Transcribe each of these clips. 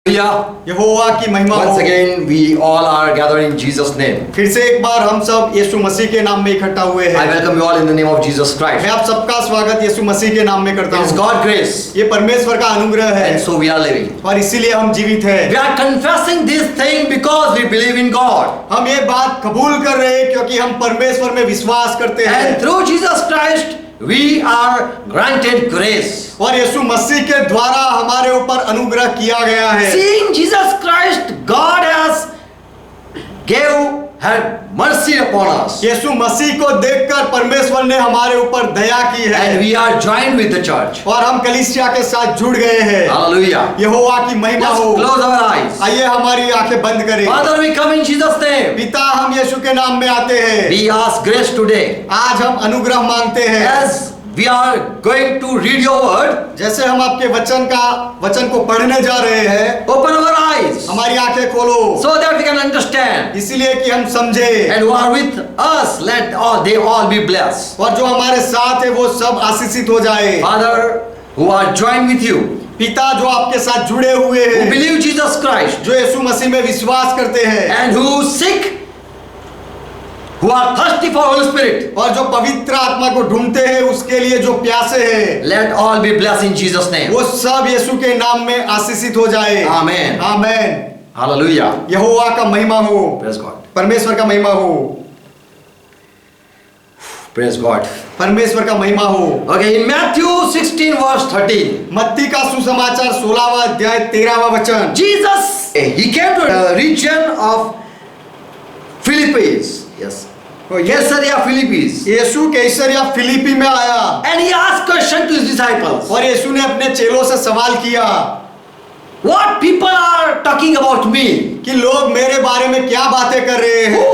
यहोवा की महिमा Once हो। again, we all are gathered in Jesus' name. फिर से एक बार हम सब यीशु मसीह के नाम में इकट्ठा हुए I हैं। welcome you all in the name of Jesus Christ. मैं आप सबका स्वागत यीशु मसीह के नाम में करता It is हूँ। God's grace, ये परमेश्वर का अनुग्रह है and so we are living. और इसीलिए हम जीवित हैं। We are confessing this thing because we believe in God. हम ये बात कबूल कर रहे हैं क्योंकि हम परमेश्वर में विश्वास करते हैं And through Jesus Christ, we are granted grace. और यीशु मसीह के द्वारा हमारे ऊपर अनुग्रह किया गया है। Seeing Jesus Christ, God has had mercy upon us. यीशु मसीह को देखकर परमेश्वर ने हमारे ऊपर दया की है And we are joined with the church. और हम कलीसिया के साथ जुड़ गए हैं। Hallelujah. यहोवा की महिमा Let's हो। close our eyes. आइए हमारी आंखें बंद करें। Father, we come in Jesus' name. पिता, हम यीशु के नाम में आते हैं। We ask grace today. आज हम अनुग्रह मांगते हैं। As we are going to read your word, जैसे हम आपके वचन को पढ़ने जा रहे हैं, open our eyes हमारी आंखें खोलो so that we can understand. इसीलिए कि हम समझे And who are with us, let they all be blessed. और जो हमारे साथ है वो सब आशीषित हो जाए। Father, who are joined with you, पिता, जो आपके साथ जुड़े हुए who हैं, believe Jesus Christ, जो यीशु मसीह में विश्वास करते हैं and who seek, who are thirsty for Holy Spirit, और जो पवित्र आत्मा को ढूंढते हैं, उसके लिए जो प्यासे हैं, let all be blessed in Jesus' name. वो सब यीशु के नाम में आशीषित हो जाए। Amen. आमेन। Hallelujah. यहोवा का महिमा हो। Praise God. परमेश्वर का महिमा हो। Praise God. परमेश्वर का महिमा हो। Okay, in Matthew 16 verse 13, मत्ती का सुसमाचार 16वां अध्याय 13वां वचन। Jesus, he came to the region of Philippines. Yes. Caesarea Philippines. यीशु कैसरिया फिलिपी में आया And he asked question to his disciples. और यीशु ने अपने चेलों से सवाल किया What people are talking about me? कि लोग मेरे बारे में क्या बातें कर रहे हैं। Who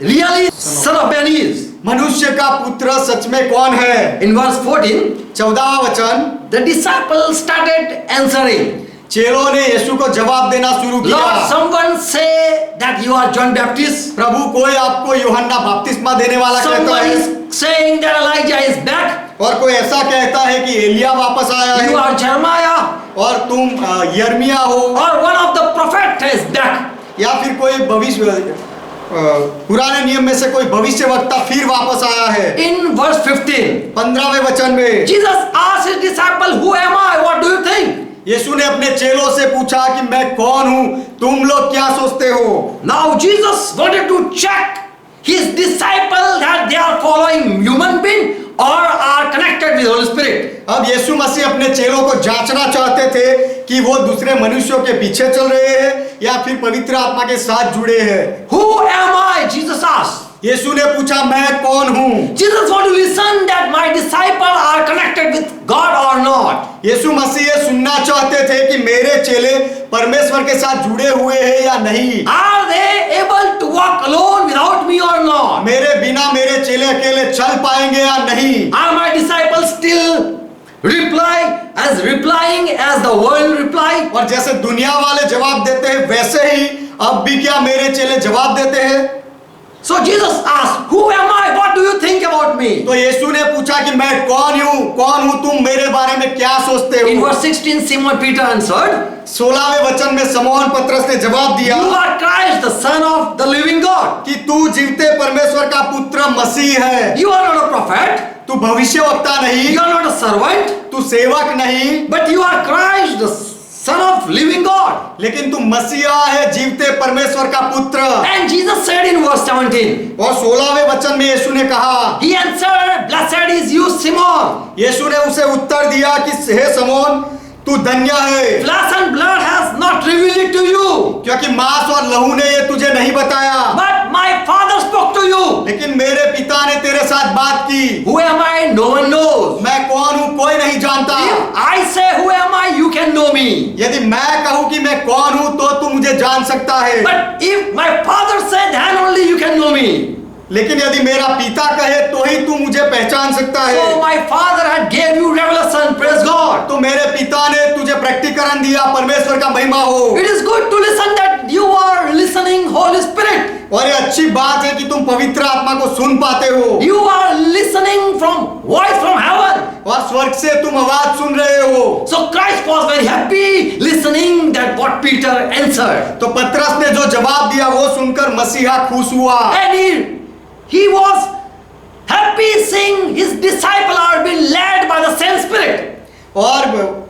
really son of man is? मनुष्य का पुत्र सच में कौन है। In verse 14, 14वां वचन। the disciples started answering. चेलों ने यीशु को जवाब देना शुरू किया। Lord, someone say that you are John Baptist. प्रभु, कोई आपको यूहन्ना बपतिस्मा देने वाला कहता Someone है is saying that Elijah is back. और कोई ऐसा कहता है कि एलिया वापस आया है You are Jeremiah. और तुम यर्मिया हो Or one of the prophets is back. या फिर कोई भविष्य पुराने नियम में से कोई भविष्यवक्ता फिर वापस आया है। In verse 15, 15वें वचन में Jesus asked his disciple, who am I? What do you think? यीशु ने अपने चेलों से पूछा कि मैं कौन हूं, तुम लोग क्या सोचते हो। Now Jesus wanted to check his disciple that they are following human being or are connected with Holy Spirit. अब यीशु मसीह अपने चेलों को जांचना चाहते थे कि वो दूसरे मनुष्यों के पीछे चल रहे हैं या फिर पवित्र आत्मा के साथ जुड़े हैं। Who am I? Jesus asked. यीशु ने पूछा, मैं कौन हूं। Jesus want to listen that my disciple are connected with God or not. यीशु मसीह ये सुनना चाहते थे कि मेरे चेले परमेश्वर के साथ जुड़े हुए हैं या नहीं। Are they able to walk alone without me or not? मेरे बिना मेरे चेले अकेले चल पाएंगे या नहीं। Are my disciples still replying as the world reply? और जैसे दुनिया वाले जवाब देते हैं वैसे ही अब भी क्या मेरे चेले जवाब देते हैं। So Jesus asked, who am I? What do you think about me? तो यीशु ने पूछा कि मैं कौन हूं, तुम मेरे बारे में क्या सोचते In हो। verse 16, Simon Peter answered, 16वें वचन में समौन पत्रस ने जवाब दिया you are Christ, the Son of the living God. कि तू जीवते परमेश्वर का पुत्र मसीह है। You are not a prophet, तू भविष्यवक्ता नहीं, you are not a servant, तू सेवक नहीं, but you are Christ, the Son of living God. लेकिन तू मसीहा है, जीवते परमेश्वर का पुत्र। And Jesus said in verse 17, और 16वें वचन में यीशु ने कहा, he answered, blessed is you, Simon. यीशु ने उसे उत्तर दिया कि हे समौन, तू धन्य है, Flesh and blood has not revealed it to you, क्योंकि मांस और लहू ने ये तुझे नहीं बताया, but my Father spoke to you. लेकिन मेरे पिता ने तेरे साथ बात की। Who am I? No one knows. मैं कौन हूं, कोई नहीं जानता। If I say who am I, you can know me. यदि मैं कहूं कि मैं कौन हूं तो तू मुझे जान सकता है, But if my Father said, then only you can know me. लेकिन यदि मेरा पिता कहे तो ही तू मुझे पहचान सकता है। So my Father had gave you revelation. Praise God. तो मेरे पिता ने तुझे प्रकटीकरण दिया। परमेश्वर का महिमा हो। It is good to listen that you are listening Holy Spirit. और ये अच्छी बात है कि तुम पवित्र आत्मा को सुन पाते हो। You are listening from voice from heaven. और स्वर्ग से तुम आवाज सुन रहे हो। So Christ was very happy listening that what Peter answered. तो पतरस ने जो जवाब दिया वो सुनकर मसीहा खुश हुआ। And he was happy seeing his disciples are being led by the same Spirit. और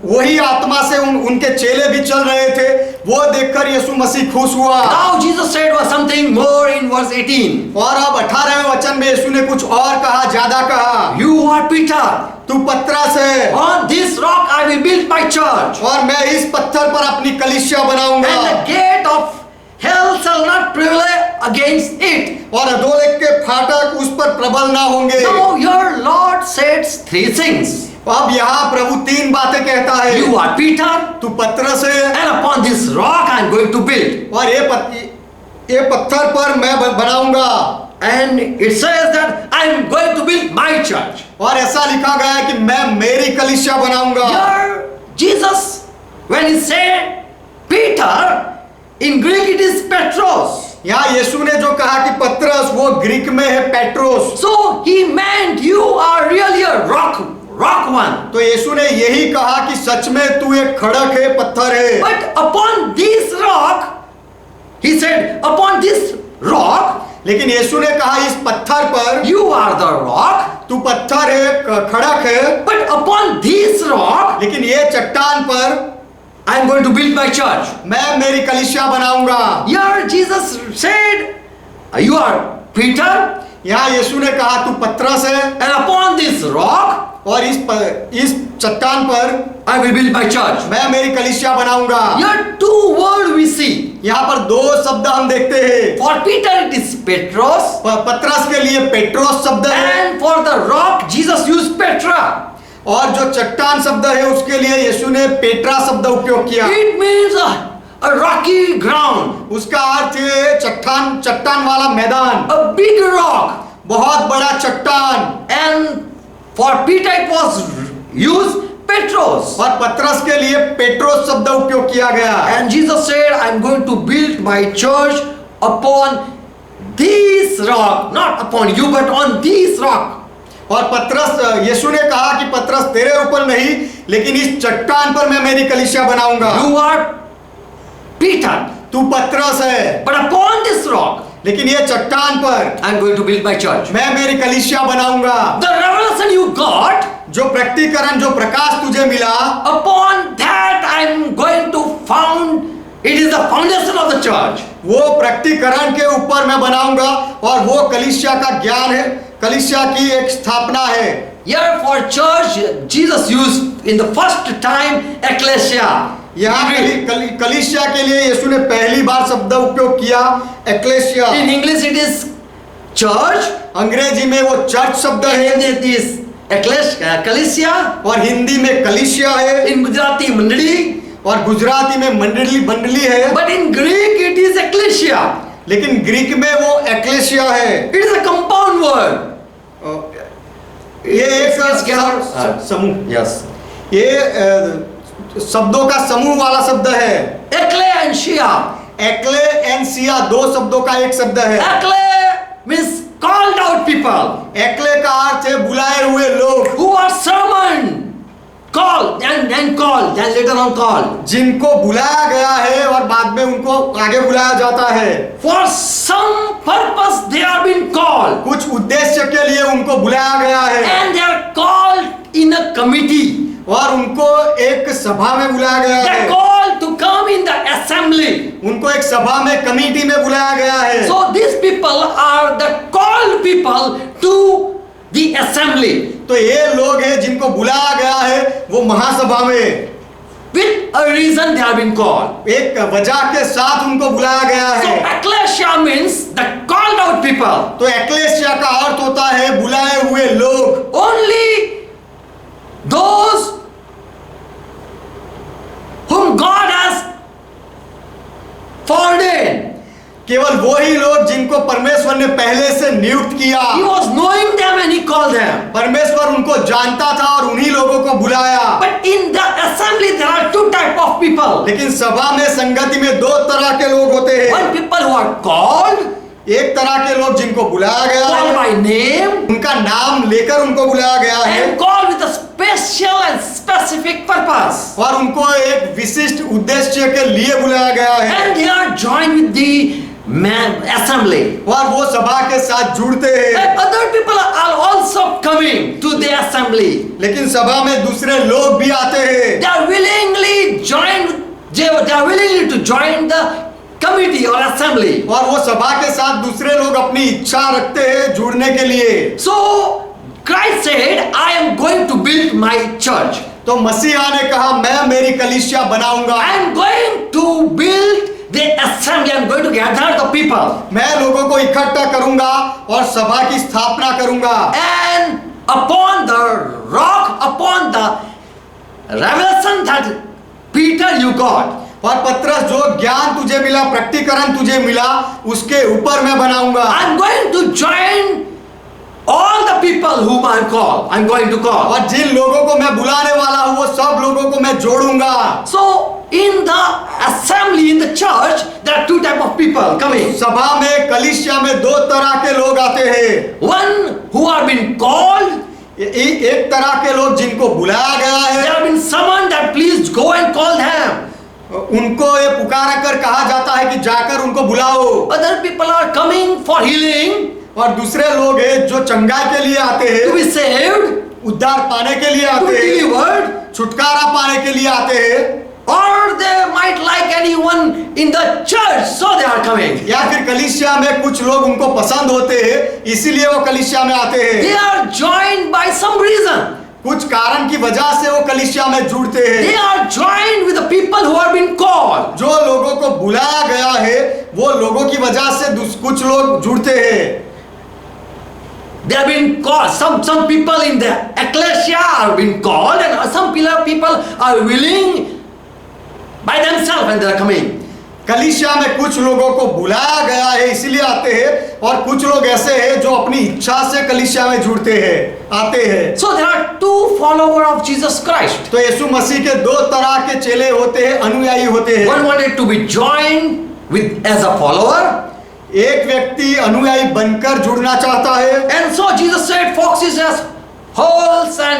वही आत्मा से उनके चेले भी चल रहे थे, वो देखकर यीशु मसीह खुश हुआ। Now Jesus said was something more in verse 18. और अब 18वें वचन में यीशु ने कुछ और कहा, ज्यादा कहा। You are Peter. तू पतरस है, On this rock I will build my church. और मैं इस पत्थर पर अपनी कलीसिया बनाऊंगा, And the gate of hell shall not prevail against it. और अधोलोक के फाटक उस पर प्रबल ना होंगे। Now your Lord says three things. अब यहाँ प्रभु 3 बातें कहता है। You are Peter, तू पतरस है, and upon this rock I am going to build. और ये पत्थर पर मैं बनाऊंगा। And it says that I am going to build my church. और ऐसा लिखा गया है कि मैं मेरी कलीसिया बनाऊंगा। Here Jesus, when he said Peter, in Greek it is Petros. यहाँ यीशु ने जो कहा कि पतरस, वो ग्रीक में है Petros. So he meant you are really a rock one. तो यीशु ने यही कहा कि सच में तू एक खड़क है, पत्थर है। But upon this rock, he said, upon this rock, लेकिन यीशु ने कहा इस पत्थर पर, you are the rock. तू पत्थर है, खड़क है। But upon this rock, लेकिन ये चट्टान पर I am going to build my church. मैं मेरी कलीसिया बनाऊंगा। Here Jesus said, you are Peter, यहाँ यीशु ने कहा तू पतरस है, and upon this rock, और इस चट्टान पर I will build my church. मैं मेरी कलीसिया बनाऊंगा। Here two words we see. यहाँ पर 2 शब्द हम देखते हैं। For Peter it is Petros, पतरस के लिए पेट्रोस शब्द है, and for the rock Jesus used Petra. और जो चट्टान शब्द है उसके लिए यीशु ने पेट्रा शब्द उपयोग किया। It means a rocky ground, उसका अर्थ है चट्टान वाला मैदान, a big rock. बहुत बड़ा चट्टान। And for Peter it was used Petros. और पतरस के लिए पेट्रोस शब्द उपयोग किया गया। And Jesus said, I am going to build my church upon this rock, not upon you, but on this rock. और पतरस, यीशु ने कहा कि पतरस तेरे ऊपर नहीं, लेकिन इस चट्टान पर मैं मेरी कलीसिया बनाऊंगा। You are Peter, तू पतरस है, but upon this rock लेकिन ये चट्टान पर I am going to build my church. मैं मेरी कलीसिया बनाऊंगा। The revelation you got, जो प्रकटीकरण, जो प्रकाश तुझे मिला, upon that I am going to found. It is the foundation of the church. वो प्रकटीकरण के ऊपर मैं बनाऊंगा, और वो कलीसिया का ज्ञान है, कलीसिया की एक स्थापना है। Here for church, Jesus used in the first time ecclesia. यहाँ कलीसिया के लिए यीशु ने पहली बार शब्द उपयोग किया achalasia. In English it is church. अंग्रेजी में वो चर्च शब्द In है, Hindi it is ecclesia. और हिंदी में कलीसिया है, In Gujarati मंडली. और गुजराती में मंडली है, But in Greek it is ecclesia. लेकिन ग्रीक में वो एक्लेसिया है। It is a compound word. ये एक समूह, Yes. ये शब्दों का समूह वाला शब्द है। Ecclesia. एक्ले एंड सिया 2 शब्दों का एक शब्द है। Ekle means called out people एक्ले का अर्थ है बुलाए हुए लोग, who are summoned, called and called, then later on called. जिनको बुलाया गया है और बाद में उनको आगे बुलाया जाता है। For some purpose they are being called, कुछ उद्देश्य के लिए उनको बुलाया गया है, and they are called in a committee. और उनको एक सभा में बुलाया गया They are है, called to come in the assembly. उनको एक सभा में, कमेटी में बुलाया गया है। So these people are the called people to the assembly. तो ये लोग हैं जिनको बुलाया गया है वो महासभा में, With a reason they have been called. एक वजह के साथ उनको बुलाया गया So है। ecclesia means the called out people. तो एक्लेसिया का अर्थ होता है बुलाए हुए लोग। Only those whom God has foreordained. केवल वही लोग जिनको परमेश्वर ने पहले से नियुक्त किया। He was knowing them and he called them. परमेश्वर उनको जानता था और उन्हीं लोगों को बुलाया। But in the assembly there are two type of people. लेकिन सभा में, संगति में 2 तरह के लोग होते हैं। One people who are called, एक तरह के लोग जिनको बुलाया गया called है, by name, उनका नाम लेकर उनको बुलाया गया है, and called with a special and specific purpose. और उनको एक विशिष्ट उद्देश्य के लिए बुलाया गया है And they are joined with the assembly. और वो सभा के साथ जुड़ते हैं। And other people are also coming to the assembly. लेकिन सभा में दूसरे लोग भी आते हैं। They are willingly to join the committee or assembly. और वो सभा के साथ दूसरे लोग अपनी इच्छा रखते हैं जुड़ने के लिए। So Christ said, I am going to build my church. तो मसीहा ने कहा मैं मेरी कलीसिया बनाऊंगा। I am going to build the assembly. I am going to gather the people. मैं लोगों को इकट्ठा करूंगा और सभा की स्थापना करूंगा। And upon the rock, upon the revelation that Peter you got, और पत्रस जो ज्ञान तुझे मिला, प्रकटीकरण तुझे मिला, उसके ऊपर मैं बनाऊंगा। I am going to join all the people whom I am called. I am going to call. और जिन लोगों को मैं बुलाने वाला हूँ वो सब लोगों को मैं जोड़ूंगा। So in the assembly, in the church, there are two type of people coming. सभा में, कलीसिया में दो तरह के लोग आते हैं। One who are been called. एक तरह के लोग जिनको बुलाया गया They है, have been summoned that please go and call them. उनको ये पुकारा कर कहा जाता है कि जाकर उनको बुलाओ। Other people are coming for healing, और दूसरे लोग हैं जो चंगाई के लिए आते to हैं, be saved, उद्धार पाने के लिए to आते be हैं, delivered, छुटकारा पाने के लिए आते हैं, or they might like anyone in the church, so they are coming. या फिर कलीसिया में कुछ लोग उनको पसंद होते हैं इसीलिए वो कलीसिया में आते They हैं। are joined by some reason. कुछ कारण की वजह से वो कलीसिया में जुड़ते They हैं। are joined with the people who have been called. जो लोगों को बुलाया गया है वो लोगों की वजह से कुछ लोग जुड़ते हैं। They have been called. Some people in the ecclesia are been called, and some people are willing by themselves when they are coming. कलीसिया में कुछ लोगों को बुलाया गया है इसीलिए आते हैं और कुछ लोग ऐसे हैं जो अपनी इच्छा से कलीसिया में जुड़ते हैं, आते हैं। So there are two followers of Jesus Christ. तो यीशु मसीह के दो तरह के चेले होते हैं, अनुयायी होते हैं। One wanted to be joined with as a follower, एक व्यक्ति अनुयायी बनकर जुड़ना चाहता है। and so Jesus said, "Foxes has holes and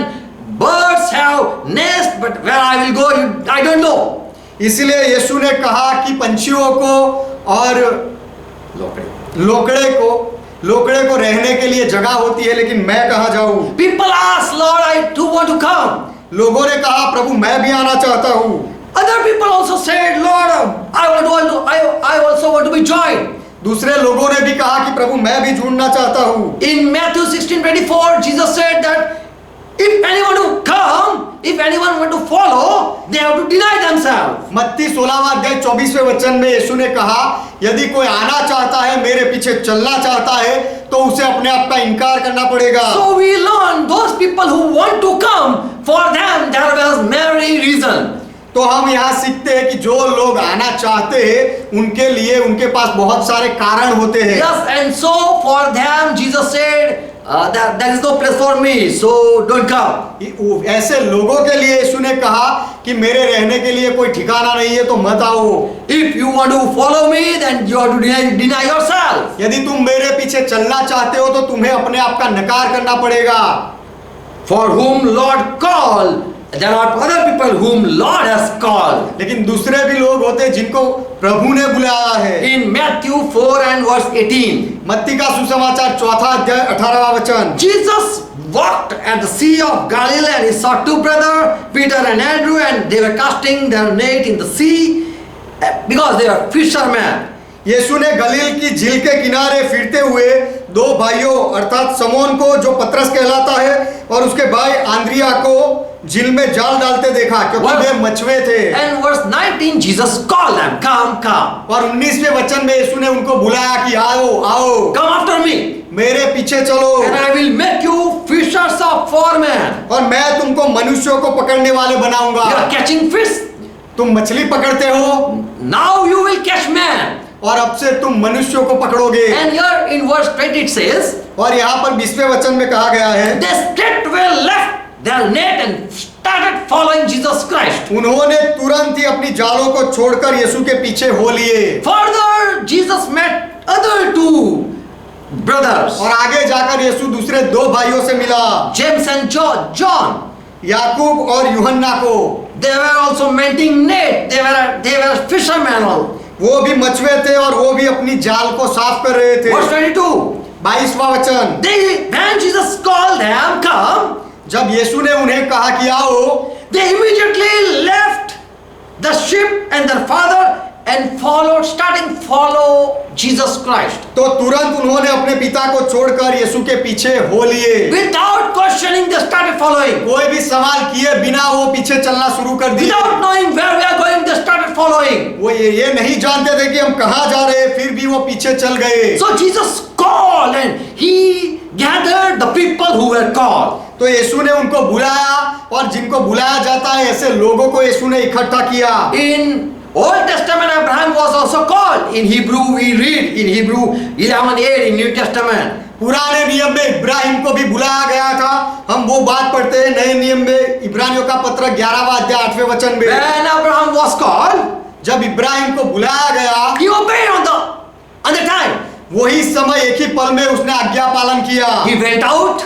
birds have nests, but where I will go, I don't know." इसलिए यीशु ने कहा कि पंछियों को और लोकड़े को रहने के लिए जगह होती है, लेकिन मैं कहाँ जाऊं? People asked, "Lord, I too want to come." लोगों ने कहा प्रभु मैं भी आना चाहता हूँ। Other people also said, "Lord, I also want to be joined." दूसरे लोगों ने भी कहा कि प्रभु मैं भी जुड़ना चाहता हूँ। In Matthew 16:24, Jesus said that if anyone to come, if anyone want to follow, they have to deny themselves. मत्ती 16वां अध्याय 24वें वचन में यीशु ने कहा यदि कोई आना चाहता है, मेरे पीछे चलना चाहता है, तो उसे अपने आप का इनकार करना पड़ेगा। So we learn those people who want to come, for them there was many reason. तो हम यहाँ सीखते हैं कि जो लोग आना चाहते हैं उनके लिए उनके पास बहुत सारे कारण होते हैं। Yes, and so for them Jesus said, that there is no place for me, so don't come. ऐसे लोगों के लिए यीशु ने कहा कि मेरे रहने के लिए कोई ठिकाना नहीं है, तो मत आओ। If you want to follow me, then you have to deny yourself. यदि तुम मेरे पीछे चलना चाहते हो तो तुम्हें अपने आप का नकार करना पड़ेगा। For whom Lord called, there are other people whom Lord has called. लेकिन दूसरे भी लोग होते हैं जिनको प्रभु ने बुलाया है। In Matthew 4 and verse 18, मत्ती का सुसमाचार 4वां अध्याय 18वां वचन। Jesus walked at the Sea of Galilee and he saw two brothers, Peter and Andrew, and they were casting their net in the sea because they were fishermen. यीशु ने गलील की झील के किनारे फिरते हुए दो भाइयों अर्थात समोन को जो पतरस कहलाता है और उसके भाई आंद्रिया को झील में जाल डालते देखा क्योंकि वे मछुए थे। And verse 19, Jesus called them, "Come, come." और 19वें वचन में यीशु ने उनको बुलाया कि आओ आओ, "Come after me, मेरे पीछे चलो and I will make you fishers of men." और मैं तुमको मनुष्यों को पकड़ने वाले बनाऊंगा। You are catching fish, तुम मछली पकड़ते हो, now you will catch men. और अब से तुम मनुष्यों को पकड़ोगे। And here in verse 20 it says, और यहाँ पर 20वें वचन में कहा गया है they straightway left their net and started following Jesus Christ. उन्होंने तुरंत ही अपनी जालों को छोड़कर यीशु के पीछे हो लिए। Further, Jesus met other two brothers, और आगे जाकर यीशु दूसरे दो भाइयों से मिला, James and John. याकूब और यूहन्ना को। They were also mending net. They were fishermen all. वो भी मछुए थे और वो भी अपनी जाल को साफ कर रहे थे। Verse 22. 22वां वचन, When Jesus called them, come, जब यीशु ने उन्हें कहा कि आओ, they immediately left the ship and their father and follow Jesus Christ. तो तुरंत उन्होंने अपने पिता को छोड़कर यीशु के पीछे हो लिए। Without questioning, they started following. कोई भी सवाल किए बिना वो पीछे चलना शुरू कर दिए। Without knowing where we are going, they started following. वो ये नहीं जानते थे कि हम कहाँ जा रहे हैं, फिर भी वो पीछे चल गए। So Jesus called and he gathered the people who were called. तो यीशु ने उनको बुलाया और जिनको बुलाया जाता है ऐसे लोगों को यीशु ने इकट्ठा किया। In Old Testament, Abraham was also called. In Hebrew, we read in Hebrew 11:8 in New Testament. पुराने नियम में इब्राहिम को भी बुलाया गया था। हम वो बात पढ़ते हैं नए नियम में इब्रानियों का पत्र 11वां अध्याय 8वें वचन में। When Abraham was called, जब इब्राहिम को बुलाया गया, he obeyed on the time. वही समय एक ही पल में उसने आज्ञा पालन किया। He went out,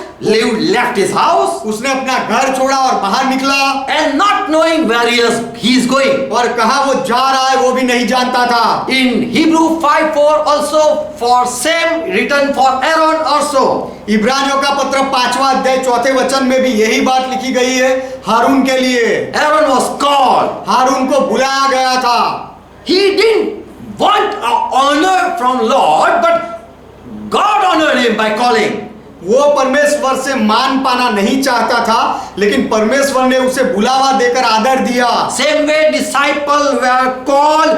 left his house, उसने अपना घर छोड़ा और बाहर निकला and not knowing where he is going. और कहाँ वो जा रहा है वो भी नहीं जानता था। In Hebrew 5:4 also for same written for Aaron also. इब्रानियों का पत्र 5वां अध्याय 4थे वचन में भी यही बात लिखी गई है हारून के लिए। Aaron was called. हारून को बुलाया गया था। He didn't want honor from Lord, but God honored him by calling. वो परमेश्वर से मान पाना नहीं चाहता था, लेकिन परमेश्वर ने उसे बुलावा देकर आदर दिया। Same way disciples were called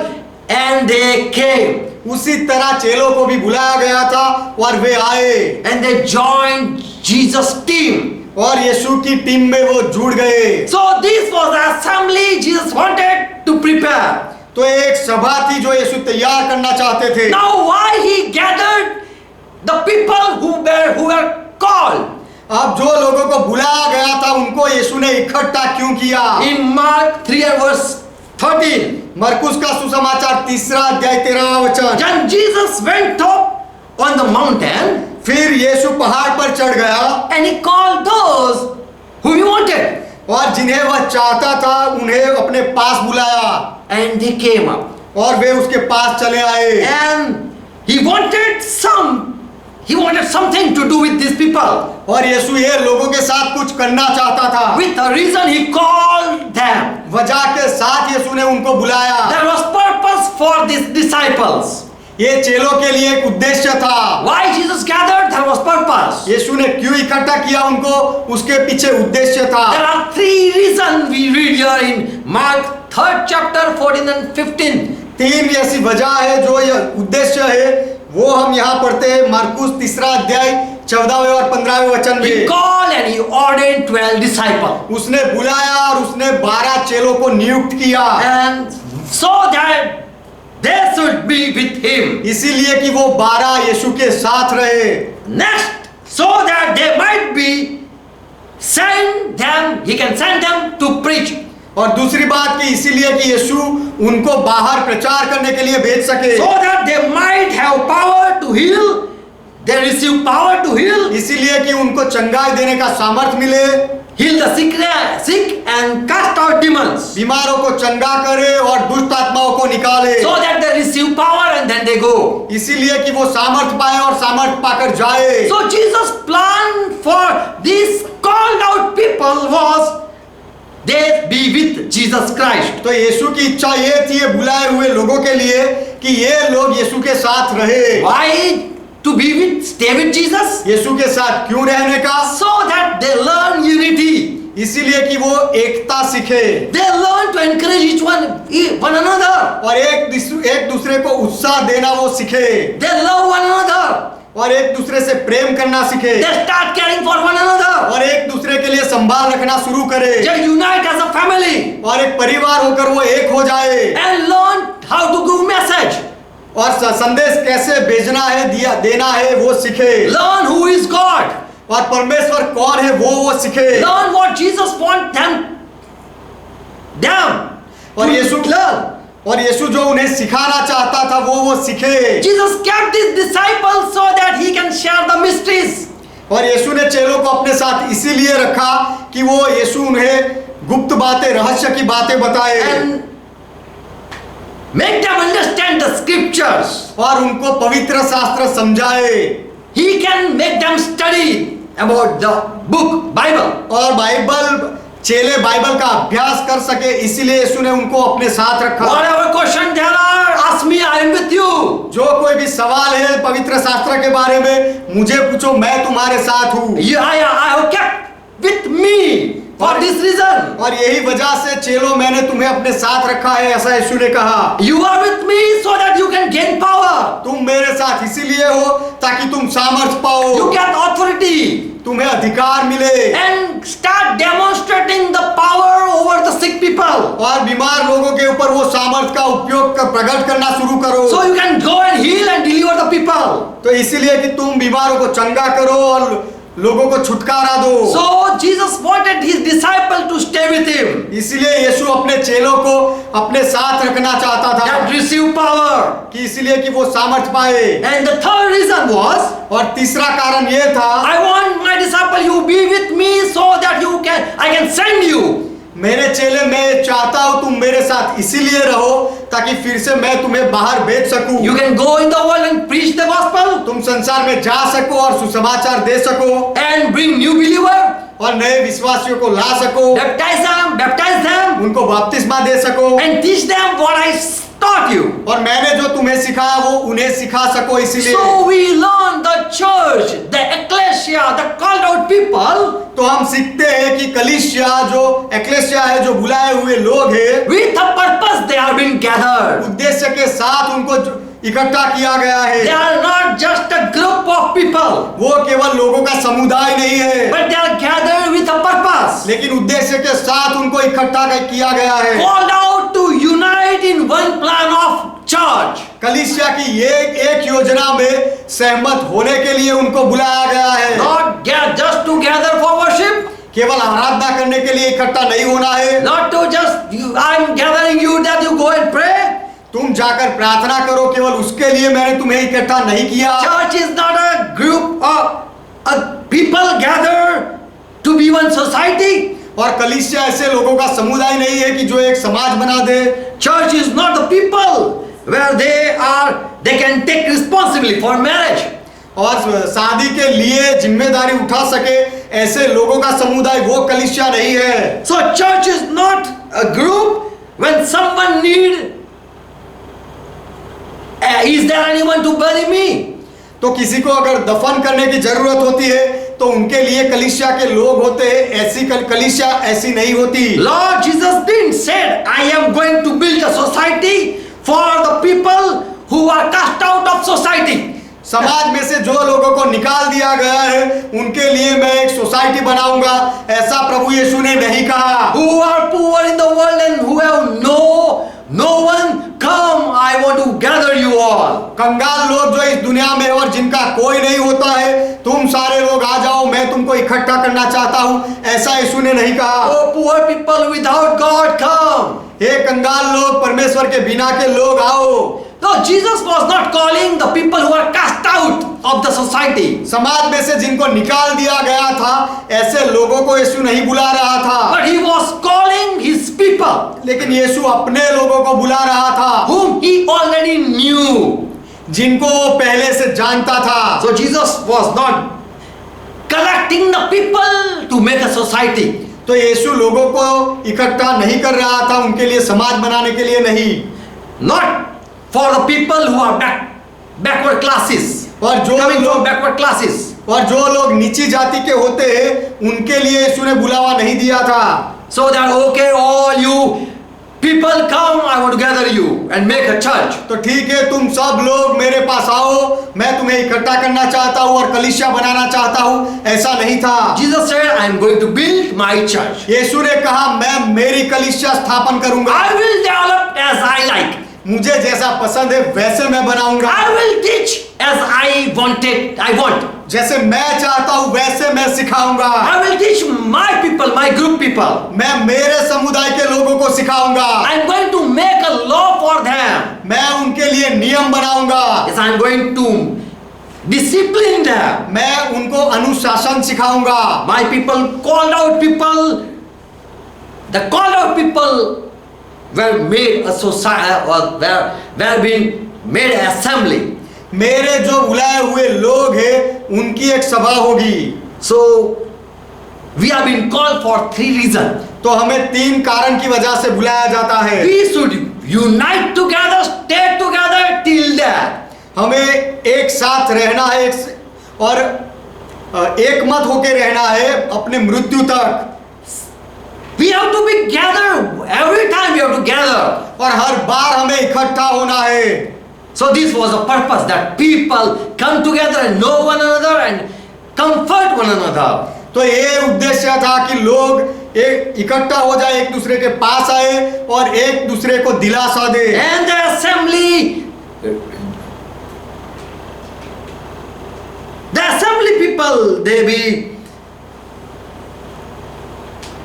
and they came. उसी तरह चेलों को भी बुलाया गया था और वे आए And they joined Jesus' team. और यीशु की टीम में वो जुड़ गए। So this was the assembly Jesus wanted to prepare. तो एक सभा थी जो यीशु तैयार करना चाहते थे। Now why he gathered the people who were called? अब जो लोगों को बुलाया गया था उनको यीशु ने इकट्ठा क्यों किया? In Mark 3 verse 13. मरकुस का सुसमाचार 3 अध्याय 13वां वचन। Then Jesus went up on the mountain फिर यीशु पहाड़ पर चढ़ गया and he called those whom he wanted. और जिन्हें वह चाहता था उन्हें अपने पास बुलाया And they came up. और वे उसके पास चले आए। And he wanted something to do with these people. और यीशु ये लोगों के साथ कुछ करना चाहता था। With a reason he called them. वजह के साथ यीशु ने उनको बुलाया। There was purpose for these disciples. ये चेलों के लिए एक उद्देश्य था। Why Jesus gathered? There was purpose. यीशु ने क्यों इकट्ठा किया उनको, उसके पीछे उद्देश्य था। There are 3 reasons we read here in Mark 3rd chapter 14 and 15. 3 ऐसी वजह है जो यह उद्देश्य है वो हम यहाँ पढ़ते हैं मरकुस 3 अध्याय 14वें और 15वें वचन He में। called and he ordained 12 disciples. उसने बुलाया और उसने 12 चेलों को नियुक्त किया। And so that they should be with him. इसीलिए कि वो 12 यीशु के साथ रहे। Next, so that they might be he can send them to preach. और दूसरी बात कि इसीलिए कि यीशु उनको बाहर प्रचार करने के लिए भेज सके। So that they might have power to heal. They receive power to heal. इसीलिए कि उनको चंगाई देने का सामर्थ मिले। Heal the sick and cast out demons. बीमारों को चंगा करे और दुष्ट आत्माओं को निकाले। So that they receive power and then they go. इसीलिए कि वो सामर्थ पाए और सामर्थ पाकर जाए। So Jesus' plan for these called out people was they be with Jesus Christ. तो यीशु की इच्छा ये थी ये बुलाए हुए लोगों के लिए कि ये लोग यीशु के साथ रहे। Why to stay with Jesus? यीशु के साथ क्यों रहने का? So that they learn unity. इसीलिए कि वो एकता सीखे। They learn to encourage one another. और एक दूसरे को उत्साह देना वो सीखे। They love one another. और एक दूसरे से प्रेम करना सीखे। They start caring for one another. और एक दूसरे के लिए संभाल रखना शुरू करे। They unite as a family. और एक परिवार होकर वो एक हो जाए। And learn how to give message. और संदेश कैसे भेजना है देना है वो सीखे। Learn who is God. और परमेश्वर कौन है वो सीखे। Learn what Jesus wants them और यीशु जो उन्हें सिखाना चाहता था वो सीखे। Jesus kept his disciples so that he can share the mysteries. और यीशु ने चेलों को अपने साथ इसीलिए रखा कि वो यीशु उन्हें गुप्त बातें, रहस्य की बातें बताए and make them understand the scriptures. और उनको पवित्र शास्त्र समझाए। He can make them study about the book Bible. और बाइबल, चेले बाइबल का अभ्यास कर सके, इसीलिए यीशु ने उनको अपने साथ रखा। Whatever question there are, ask me, I am with you. जो कोई भी सवाल है पवित्र शास्त्र के बारे में, मुझे पूछो, मैं तुम्हारे साथ हूँ। I have kept with me for this reason. और यही वजह से चेलो, मैंने तुम्हें अपने साथ रखा है, ऐसा यीशु ने कहा। You are with me so that you can gain power. तुम मेरे साथ इसीलिए हो ताकि तुम सामर्थ पाओ, You get authority तुम्हें अधिकार मिले and start demonstrating the power over the sick people. और बीमार लोगों के ऊपर वो सामर्थ का उपयोग प्रकट करना शुरू करो। So you can go and heal and deliver the people. तो इसीलिए कि तुम बीमारों को चंगा करो और लोगों को छुटकारा दो। So Jesus wanted his disciple to stay with him. इसीलिए यीशु अपने चेलों को अपने साथ रखना चाहता था That receive power. कि इसीलिए कि वो सामर्थ पाए। And the third reason was, और तीसरा कारण ये था, I want my disciple you be with me so that I can send you. मेरे चेले, मैं चाहता हूँ तुम मेरे साथ इसीलिए रहो ताकि फिर से मैं तुम्हें बाहर भेज सकूं। You can go in the world and preach the gospel तुम संसार में जा सको और सुसमाचार दे सको and bring new believer, और नए विश्वासियों को ला सको, baptize them उनको बपतिस्मा दे सको and teach them what I taught you. और मैंने जो तुम्हें सिखाया वो उन्हें सिखा सको। इसीलिए So we learn the church, the ecclesia, the called out people तो हम सीखते हैं कि कलीसिया, जो एक्लेसिया है, जो बुलाए हुए लोग हैं, with a purpose they are being gathered. उद्देश्य के साथ उनको इकट्ठा किया गया They है। are not just a group of people, वो केवल लोगों का समुदाय नहीं है, but they are gathered with a purpose. लेकिन उद्देश्य के साथ उनको इकट्ठा किया गया है। Called out to unite in one plan of church. कलीसिया की एक योजना में सहमत होने के लिए उनको बुलाया गया है। Not just to gather for worship, केवल आराधना करने के लिए इकट्ठा नहीं होना है। not to just I'm gathering you that you go and pray. तुम जाकर प्रार्थना करो, केवल उसके लिए मैंने तुम्हें इकट्ठा नहीं किया। Church is not a group of people gathered to be one society. और कलीसिया ऐसे लोगों का समुदाय नहीं है कि जो एक समाज बना दे। Church is not the people where they can take responsibility for marriage. और शादी के लिए जिम्मेदारी उठा सके ऐसे लोगों का समुदाय वो कलीसिया नहीं है। So church is not a group when someone need. Is there anyone to bury me? तो किसी को अगर दफन करने की जरूरत होती है तो उनके लिए कलीसिया के लोग होते हैं, ऐसी कलीसिया ऐसी नहीं होती। Lord Jesus didn't say, I am going to build a society for the people who are cast out of society. समाज में से जो लोगों को निकाल दिया गया है उनके लिए मैं एक सोसाइटी बनाऊंगा, ऐसा प्रभु यीशु ने नहीं कहा। Who are poor in the world and who have no one, come, I want to gather you all. कंगाल लोग जो इस दुनिया में और जिनका कोई नहीं होता है, तुम सारे लोग आ जाओ, मैं तुमको इकट्ठा करना चाहता हूँ, ऐसा यीशु ने नहीं कहा। Oh, poor people without God, come. हे कंगाल लोग, परमेश्वर के बिना के लोग आओ। No, Jesus was not calling the people who are cast out of the society. समाज में से जिनको निकाल दिया गया था, ऐसे लोगों को यीशु नहीं बुला रहा था, But he was calling his people, लेकिन यीशु अपने लोगों को बुला रहा था, whom he already knew. जिनको वो पहले से जानता था। So Jesus was not collecting the people to make a society. तो यीशु लोगों को इकट्ठा नहीं कर रहा था उनके लिए समाज बनाने के लिए नहीं, Not for the people who are backward classes, और जो coming from लोग backward classes. और जो लोग नीची जाति के होते हैं उनके लिए यीशु ने बुलावा नहीं दिया था। So that okay, all you people come, I want to gather you and make a church. तो ठीक है, तुम सब लोग मेरे पास आओ, मैं तुम्हें इकट्ठा करना चाहता हूँ और कलीसिया बनाना चाहता हूँ, ऐसा नहीं था। Jesus said, I am going to build my church. यीशु ने कहा, मैं मेरी कलीसिया स्थापन करूंगा, I will develop as I like. मुझे जैसा पसंद है वैसे मैं बनाऊंगा, I will teach as I want. जैसे मैं चाहता हूँ वैसे मैं सिखाऊंगा, I will teach my people, my group people. मैं मेरे समुदाय के लोगों को सिखाऊंगा, I am going to make a law for them. मैं उनके लिए नियम बनाऊंगा, Yes, I am going to discipline them. मैं उनको अनुशासन सिखाऊंगा। My people called out people. The called out people were made a society or were being made an assembly. मेरे जो बुलाए हुए लोग हैं उनकी एक सभा होगी। So we have been called for 3 reasons. तो हमें 3 कारण की वजह से बुलाया जाता है। We should unite together, stay together till death. हमें एक साथ रहना है और एक मत होके रहना है अपने मृत्यु तक। We have to be gathered every time. We have to gather. और हर बार हमें इकट्ठा होना है। So this was a purpose that people come together and know one another and comfort one another. तो ये उद्देश्य था कि लोग एक इकट्ठा हो जाए, एक दूसरे के पास आए और एक दूसरे को दिलासा दे। And the assembly people,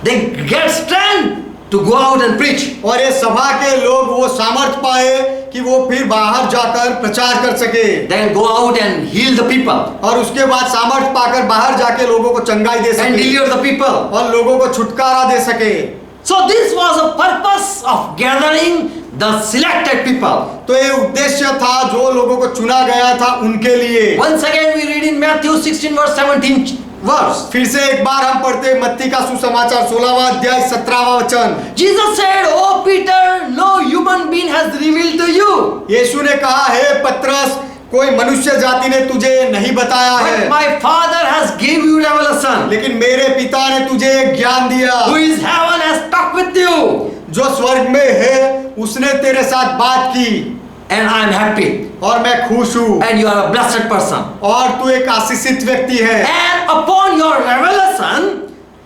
they get strength to go out and preach. और ये सभा के लोग वो सामर्थ पाए कि वो फिर बाहर जाकर प्रचार कर सके। Then go out and heal the people. और उसके बाद सामर्थ पाकर बाहर जाके लोगों को चंगाई दे And सके deliver the people. और लोगों को छुटकारा दे सके। So this was a purpose of gathering the selected people. तो ये उद्देश्य था जो लोगों को चुना गया था उनके लिए। Once again we read in Matthew 16 verse 17 verse. फिर से एक बार हम पढ़ते मत्ती का सुसमाचार 16वां अध्याय 17वां वचन। Jesus said, "Oh Peter, no human being has revealed to you. यीशु ने कहा, हे पतरस, कोई मनुष्य जाति ने तुझे नहीं बताया But है, my Father has given you revelation. लेकिन मेरे पिता ने तुझे एक ज्ञान दिया। Who is heaven has talked with you. जो स्वर्ग में है उसने तेरे साथ बात की And I am happy. और मैं खुश हूँ And you are a blessed person. और तू एक आशीषित व्यक्ति है। And upon your revelation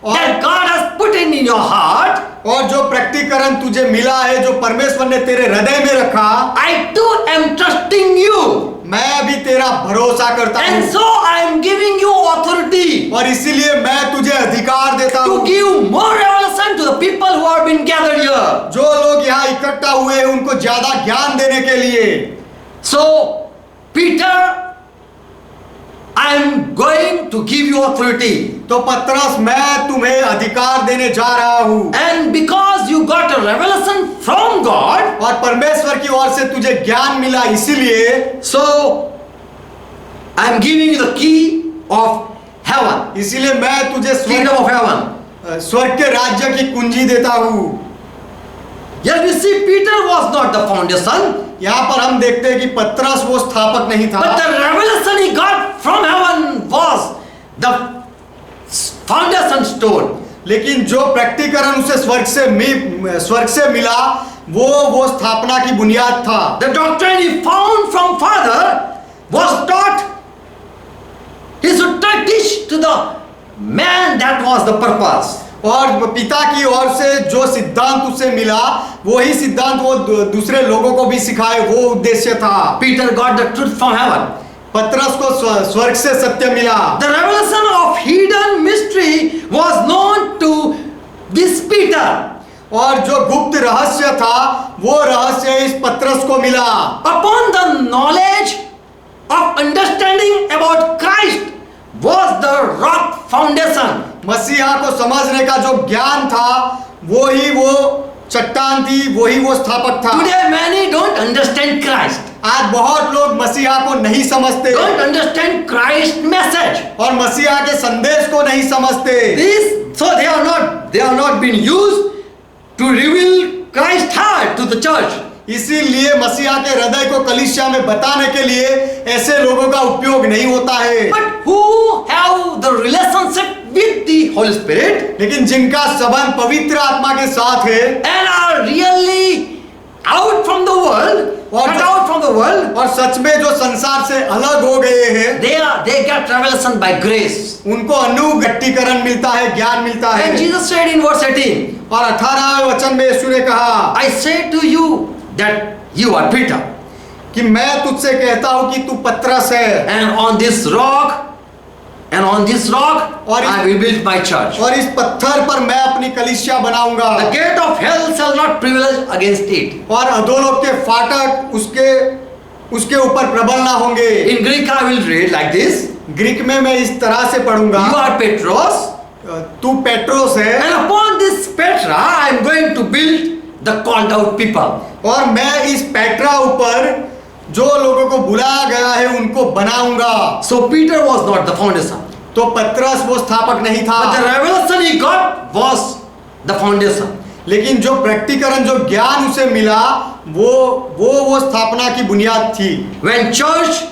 that God has put in your heart, और जो प्रकटीकरण तुझे मिला है, जो परमेश्वर ने तेरे हृदय में रखा, I too am trusting you. मैं भी तेरा भरोसा करता And हूँ so I am giving you authority और इसीलिए मैं तुझे अधिकार देता to हूँ give more revelation to the people who have been gathered here. जो लोग यहाँ इकट्ठा हुए हैं उनको ज्यादा ज्ञान देने के लिए। So, Peter, I am going to give you authority. तो पतरस, मैं तुम्हें अधिकार देने जा रहा हूँ And because you got a revelation from God, और परमेश्वर की ओर से तुझे ज्ञान मिला, इसीलिए so I am giving you the key of heaven, इसीलिए मैं तुझे kingdom of heaven. स्वर्ग के राज्य की कुंजी देता हूँ। Yes, we see Peter was not the foundation, यहाँ पर हम देखते हैं कि पतरस वो स्थापक नहीं था, but the revelation he got from heaven was the foundation stone. लेकिन जो प्रकटीकरण उसे स्वर्ग से मिला वो स्थापना की बुनियाद था। The doctrine he found from Father was taught. He should teach to the man. That was the purpose. और पिता की ओर से जो सिद्धांत उसे मिला वही सिद्धांत वो दूसरे लोगों को भी सिखाए, वो उद्देश्य था। Peter got the truth from heaven. पतरस को स्वर्ग से सत्य मिला। The revelation of hidden mystery was known to this Peter. और जो गुप्त रहस्य था वो रहस्य इस पतरस को मिला। Upon the knowledge of understanding about Christ was the rock foundation. मसीहा को समझने का जो ज्ञान था वो ही वो चट्टान थी, वही वो स्थापक था। Today many don't understand Christ. आज बहुत लोग मसीहा को नहीं समझते, Don't understand Christ's message. और मसीहा के संदेश को नहीं समझते। So they are not being used to reveal Christ's heart to the church. इसीलिए मसीहा के हृदय को कलीसिया में बताने के लिए ऐसे लोगों का उपयोग नहीं होता है। But who have the relationship with the Holy Spirit लेकिन जिनका संबंध पवित्र आत्मा के साथ है and are really out from the world, cut out from the world, और सच में जो संसार से अलग हो गए हैं, they get revelation by grace. उनको अनुगट्टीकरण मिलता है, ज्ञान मिलता है। And Jesus said in verse 18, और 18वें वचन में यीशु ने कहा, I say to you that you are Peter, कि मैं तुझसे कहता हूँ कि तू पतरस है, and on this rock I will build my church. और इस पत्थर पर मैं अपनी कलीसिया बनाऊंगा, The gate of hell shall not prevail against it. और अधोलोक के फाटक उसके उसके ऊपर प्रबल ना होंगे। In Greek, I will read like this. Greek में मैं इस तरह से पढ़ूंगा, You are Petros, तू पेट्रोस है and upon this Petra, I am going to build the called out people. और मैं इस पेट्रा ऊपर जो लोगों को बुलाया गया है उनको बनाऊंगा। So Peter was not the foundation, तो पतरस वो स्थापक नहीं था, but the revelation he got was the foundation. लेकिन जो प्रैक्टिकरण जो ज्ञान उसे मिला वो स्थापना की बुनियाद थी। When church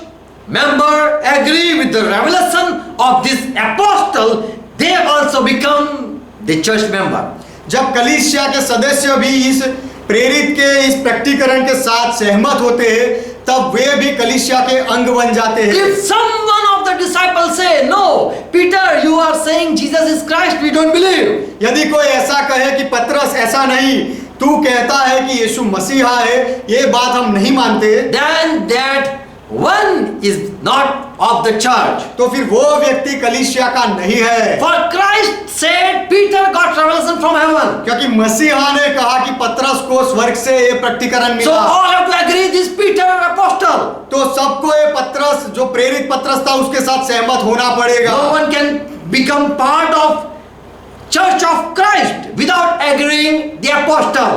member agree with the revelation of this apostle, they also become the church member. जब कलीसिया के सदस्य भी इस प्रेरित के इस प्रैक्टिकरण के साथ सहमत होते हैं, तब वे भी कलीसिया के अंग बन जाते हैं। If someone of the disciples say, no, Peter, you are saying Jesus is Christ, we don't believe. यदि कोई ऐसा कहे कि पतरस ऐसा नहीं, तू कहता है कि यीशु मसीहा है, ये बात हम नहीं मानते, Then that one is not of the church. तो फिर वो व्यक्ति कलीसिया का नहीं है। For Christ said, Peter got revelation from heaven. क्योंकि मसीहा ने कहा कि पतरस को स्वर्ग से ये प्रकटीकरण So मिला, all have to agree this Peter apostle. तो सबको ये पतरस जो प्रेरित पतरस था उसके साथ सहमत होना पड़ेगा। No one can become part of Church of Christ without agreeing the apostle.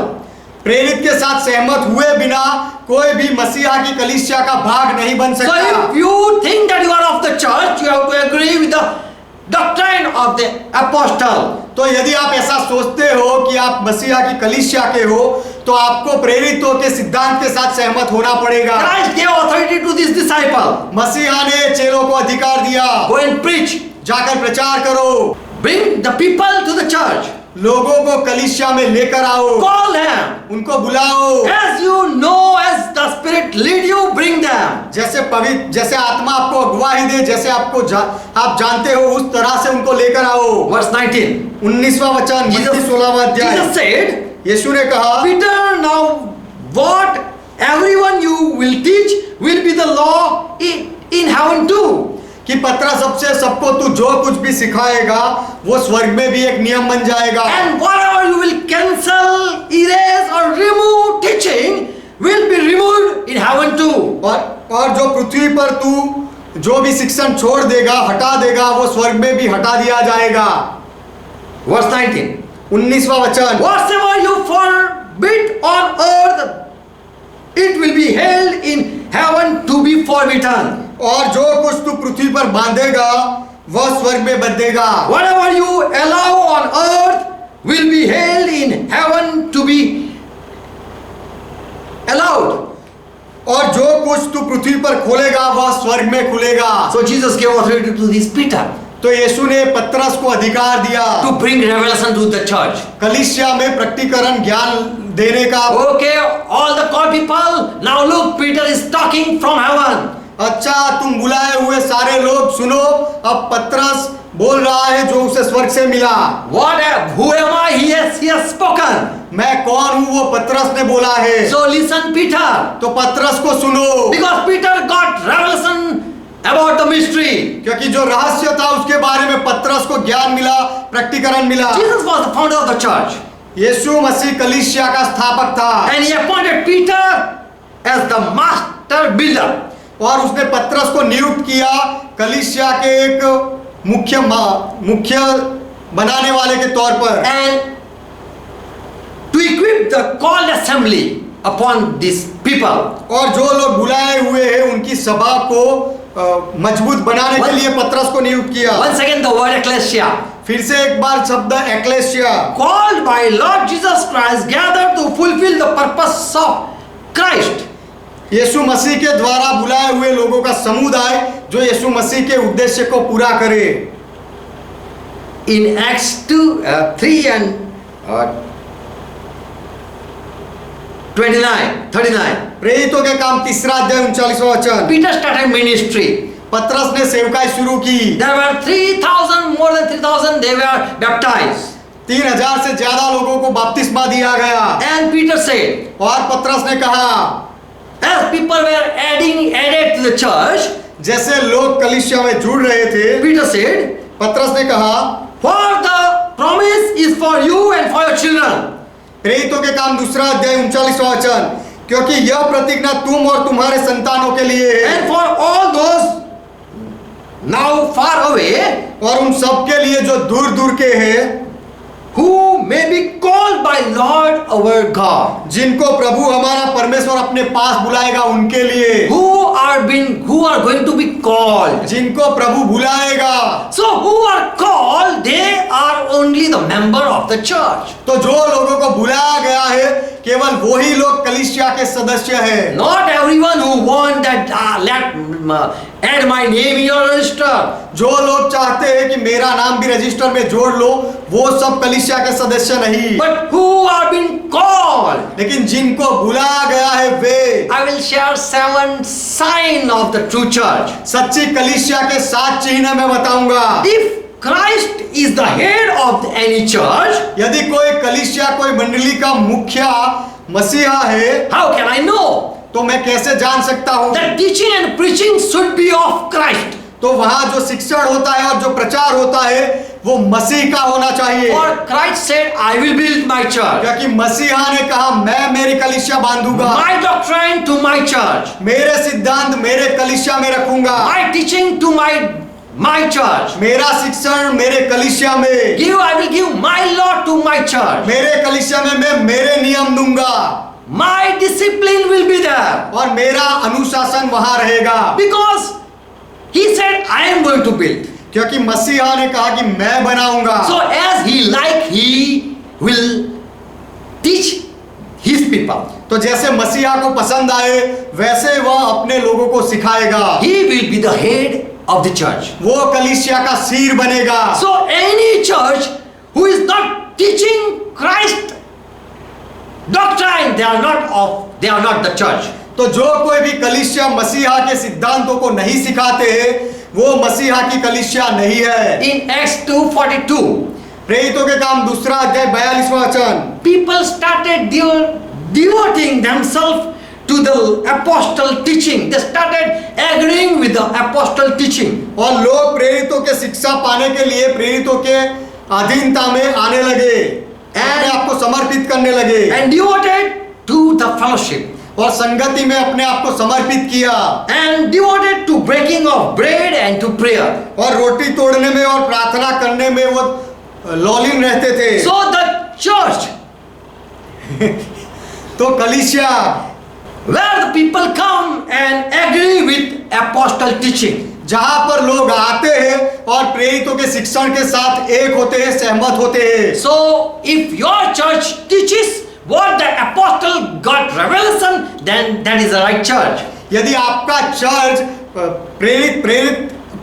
प्रेरित के साथ सहमत हुए बिना कोई भी मसीहा की कलीसिया का भाग नहीं बन So सकता। if you think that you are of the church, you have to agree with the doctrine of the apostle. तो यदि आप ऐसा सोचते हो कि आप मसीहा की कलीसिया के हो, तो आपको प्रेरितों के सिद्धांत के साथ सहमत होना पड़ेगा। Christ gave authority to this disciple. मसीहा ने चेलों को अधिकार दिया, Go and preach. जाकर प्रचार करो, Bring the people to the church. लोगों को कलीसिया में लेकर आओ, Call them. उनको बुलाओ, As you know, as the Spirit lead you, bring them. जैसे आत्मा आपको अगुवाई दे, जैसे आप जानते हो उस तरह से उनको लेकर आओ। Verse 19. 19वां वचन, मत्ती 16वां अध्याय। Jesus said, यीशु ने कहा, Peter, now what everyone you will teach will be the law in heaven too. कि पतरस सबसे सबको तू जो कुछ भी सिखाएगा वो स्वर्ग में भी एक नियम बन जाएगा। And whatever you will cancel, erase or remove teaching will be removed in heaven too. और जो पृथ्वी पर तू जो भी शिक्षण छोड़ देगा, हटा देगा, वो स्वर्ग में भी हटा दिया जाएगा। Verse 19. 19वां वचन, Whatsoever you forbid on earth, it will be held in heaven to be forbidden. और जो कुछ तू पृथ्वी पर बांधेगा वह स्वर्ग में बंधेगा। Whatever you allow on earth will be held in heaven to be allowed. और जो कुछ तू पृथ्वी पर खोलेगा वह स्वर्ग में खुलेगा। So Jesus gave authority to this Peter तो यीशु ने पतरस को अधिकार दिया to bring revelation to the church. कलीसिया में प्रकटीकरण ज्ञान देने का। Okay, all the called people, now look, Peter is talking from heaven. अच्छा, तुम बुलाए हुए सारे लोग सुनो, अब पतरस बोल रहा है जो उसे स्वर्ग से मिला। Who am I? He has spoken. मैं कौन हूँ? वो पतरस ने बोला है। So listen, Peter. तो पतरस को सुनो, Because Peter got revelation about the mystery. क्योंकि जो रहस्य था उसके बारे में पतरस को ज्ञान मिला, प्रकटीकरण मिला। Jesus was the founder of the church. यीशु मसीह कलीसिया का स्थापक था And he appointed Peter as the master builder. और उसने पतरस को नियुक्त किया कलीसिया के एक मुख्य बनाने वाले के तौर पर। And to equip the called assembly upon these people. और जो लोग बुलाए हुए हैं उनकी सभा को मजबूत बनाने के लिए पतरस को नियुक्त किया। Once again the word ecclesia. फिर से एक बार शब्द achalasia, Called by Lord Jesus Christ, gathered to fulfill the purpose of Christ. यीशु मसीह के द्वारा बुलाए हुए लोगों का समुदाय जो यीशु मसीह के उद्देश्य को पूरा करे। In Acts 3 and 39. प्रेरितों के काम 3 अध्याय 39वां वचन। Peter started ministry. पतरस ने सेवकाई शुरू की। There were 3,000, more than 3,000, they were baptized. 3000 से ज्यादा लोगों को बपतिस्मा दिया गया। And Peter said, और पतरस ने कहा, as people were added to the church, जैसे लोग कलीसिया में जुड़ रहे थे, Peter said, पतरस ने कहा, for the promise is for you and for your children. प्रेरितों के काम 2 अध्याय 39वां वचन, क्योंकि यह प्रतिज्ञा तुम और तुम्हारे संतानों के लिए है and for all those now far away और उन सब के लिए जो दूर दूर के हैं, who may be called by Lord our God, जिनको प्रभु हमारा परमेश्वर अपने पास बुलाएगा उनके लिए, who are going to be called. जिनको प्रभु बुलाएगा। So who are called, they are only the member of the church. तो जो लोगों को बुलाया गया है केवल वही लोग कलीसिया के सदस्य हैं। Not everyone who want that add my name in your register. जो लोग चाहते हैं कि मेरा नाम भी रजिस्टर में जोड़ लो, वो सब कलीसिया के सदस्य नहीं, But who are being called? लेकिन जिनको बुलाया गया है वे। I will share 7 signs of the true church. सच्ची कलीसिया के 7 चिन्ह मैं बताऊंगा। If Christ is the head of any church, यदि कोई कलीसिया कोई मंडली का मुखिया मसीहा है, how can I know? तो मैं कैसे जान सकता हूँ? The teaching and preaching should be of Christ. तो वहाँ जो शिक्षण होता है और जो प्रचार होता है वो मसीह का होना चाहिए, For Christ said, I will build my church. क्योंकि मसीहा ने कहा मैं मेरी कलीसिया बांधूंगा, My doctrine to my church. मेरे सिद्धांत मेरे कलीसिया में रखूंगा, My teaching to my church. मेरा शिक्षण मेरे कलीसिया में, I will give my law to my church. मेरे कलीसिया में मैं मेरे नियम दूंगा My discipline will be there. और मेरा अनुशासन वहां रहेगा, Because he said, I am going to build. क्योंकि मसीहा ने कहा कि मैं बनाऊंगा। So as he will teach his people. तो जैसे मसीहा को पसंद आए वैसे वह अपने लोगों को सिखाएगा, He will be the head of the church. वो कलीसिया का सिर बनेगा। So any church who is not teaching Christ doctrine, they are not the church. तो जो कोई भी कलीसिया मसीहा के सिद्धांतों को नहीं सिखाते हैं वो मसीहा की कलीसिया नहीं है। In Acts 2:42, प्रेरितों के काम 2 अध्याय 42वां वचन, people started devoting themselves to the apostle teaching. They started agreeing with the apostle teaching. और लोग प्रेरितों के शिक्षा पाने के लिए प्रेरितों के अधीनता में आने लगे, अपने आप को समर्पित करने लगे And devoted to the fellowship. और संगति में अपने आप को समर्पित किया And devoted to breaking of bread and to prayer. और रोटी तोड़ने में और प्रार्थना करने में वो लौलीन रहते थे। So the church तो कलीसिया where the people come and agree with apostle teaching. जहां पर लोग आते हैं और प्रेरितों के शिक्षण के साथ एक होते हैं, सहमत होते हैं। So if your church teaches what the apostle got revelation, then that is the right church. यदि आपका चर्च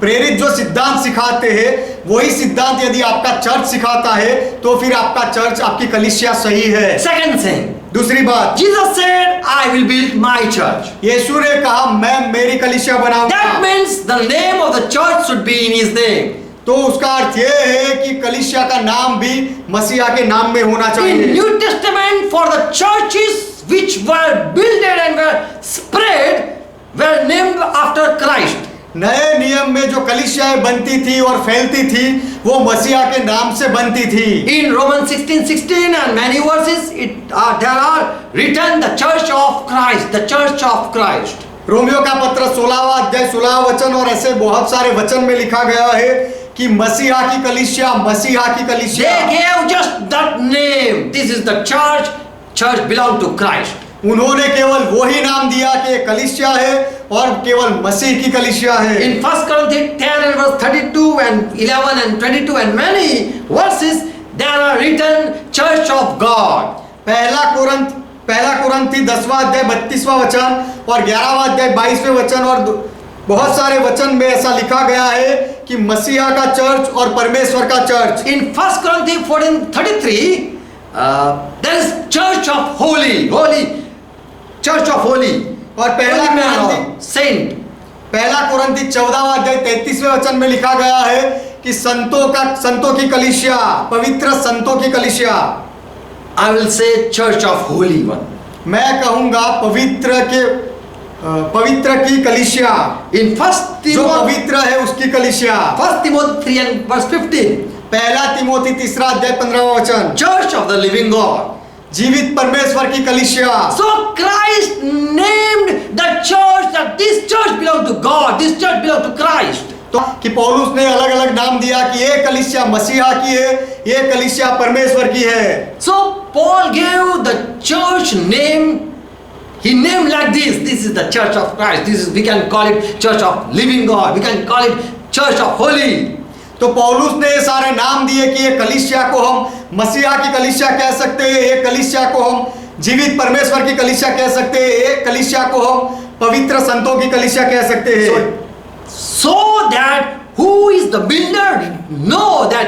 प्रेरित जो सिद्धांत सिखाते हैं वही सिद्धांत यदि आपका चर्च सिखाता है तो फिर आपका चर्च आपकी कलीसिया सही है। Second thing, दूसरी बात, Jesus said, I will build my church. यीशु ने कहा मैं मेरी कलीसिया That बनाऊंगा। means the name of the church should be in his name. तो उसका अर्थ ये है कि कलीसिया का नाम भी मसीहा के नाम में होना In चाहिए। New Testament, for the churches which were built and were spread were named after Christ. नए नियम में जो कलीसियाएं बनती थी और फैलती थी वो मसीहा के नाम से बनती थी। In Romans 16:16 and many verses, there are written the church of Christ, the church of Christ. Romeo का पत्र 16वां अध्याय 16वां वचन और ऐसे बहुत सारे वचन में लिखा गया है कि मसीहा की कलीसिया, मसीहा की कलीसिया। They gave just that name. This is the church. Church belong to Christ. उन्होंने केवल वही नाम दिया कि कलीसिया है और केवल मसीह की कलीसिया है। In 1 Corinthians 10 and verse 32 and 11 and 22 and many verses, there are written church of God. पहला कुरंथी 10वां अध्याय 32वां वचन और 11वां अध्याय 22वें वचन और बहुत सारे वचन में ऐसा लिखा गया है कि मसीहा का चर्च और परमेश्वर का church. In 1 Corinthians 14:33, there is church of holy, church of holy. और saint. पहला कुरंथी 14वां अध्याय 33वें वचन में लिखा गया है कि संतों की कलीसिया, पवित्र संतों की कलीसिया। I will say church of holy one. मैं कहूंगा पवित्र की कलीसिया। In 1 जो Timothy, पवित्र है उसकी कलीसिया। 1 Timothy 3 and verse 15, पहला तिमोथी 3 अध्याय 15वां वचन, church of the living God. जीवित परमेश्वर की कलीसिया। So Christ named the church that this church belongs to God, this church belongs to Christ. तो कि पौलुस ने अलग अलग नाम दिया कि ये कलीसिया मसीहा की है, ये कलीसिया परमेश्वर की है। So Paul gave the church name. He named like this. This is the church of Christ. This is, we can call it church of living God. We can call it church of holy. तो पौलुस ने ये सारे नाम दिए कि ये कलीसिया को हम मसीहा की कलीसिया कह सकते हैं, ये कलीसिया को हम जीवित परमेश्वर की कलीसिया कह सकते हैं, ये कलीसिया को हम पवित्र संतों की कलीसिया कह सकते हैं। So that who is the builder know that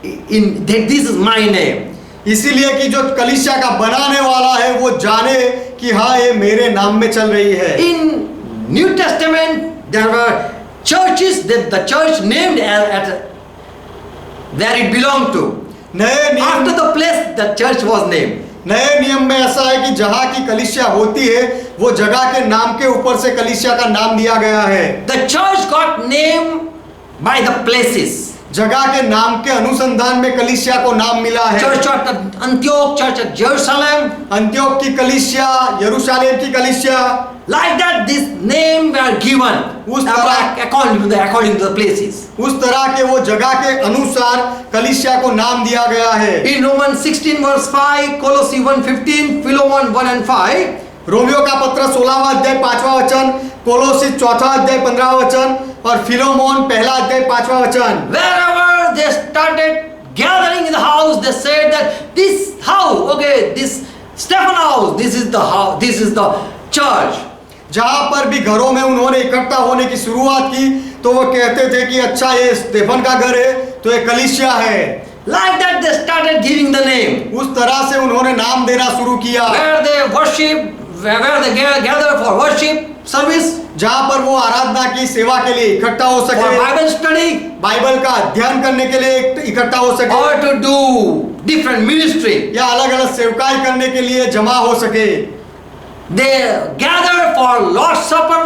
that this is my name. इसीलिए कि जो कलीसिया का बनाने वाला है वो जाने कि हाँ ये मेरे नाम में चल रही है। In New Testament there were churches that the church named at where it belonged to. नए नियम After the place the church was named. नए नियम में ऐसा है कि जहाँ की कलीसिया होती है वो जगह के नाम के ऊपर से कलीसिया का नाम दिया गया है। The church got named by the places. जगह के नाम के अनुसंधान में कलीसिया को नाम मिला है। Church at Antioch, church at Jerusalem. अंत्योक की कलीसिया, यरूशलेम की कलीसिया, Like that, this name were given according to the places. उस तरह के वो जगह के अनुसार कलीसिया को नाम दिया गया है। In Romans 16 verse 5, Colossians 1:15, Philemon 1 and 5. Romeo का पत्र 16वां अध्याय 5वां वचन, कोलोसी 4वां अध्याय 15वां वचन और फिलोमोन 1वां अध्याय 5वां वचन। Wherever they started gathering in the house, they said that this house, okay, this Stephen house, this is the house, this is the church. जहां पर भी घरों में उन्होंने इकट्ठा होने की शुरुआत की तो वो कहते थे कि अच्छा ये स्टेफन का घर है तो ये कलीसिया है। Like that they started giving the name. उस तरह से उन्होंने नाम देना शुरू किया। Where they worship, where they gather for worship service, जहां पर वो आराधना की सेवा के लिए इकट्ठा हो for सके, Bible study, बाइबल का अध्ययन करने के लिए इकट्ठा हो सके, or to do different ministry. या अलग अलग सेवकाई करने के लिए जमा हो सके। They gather for Lord's Supper.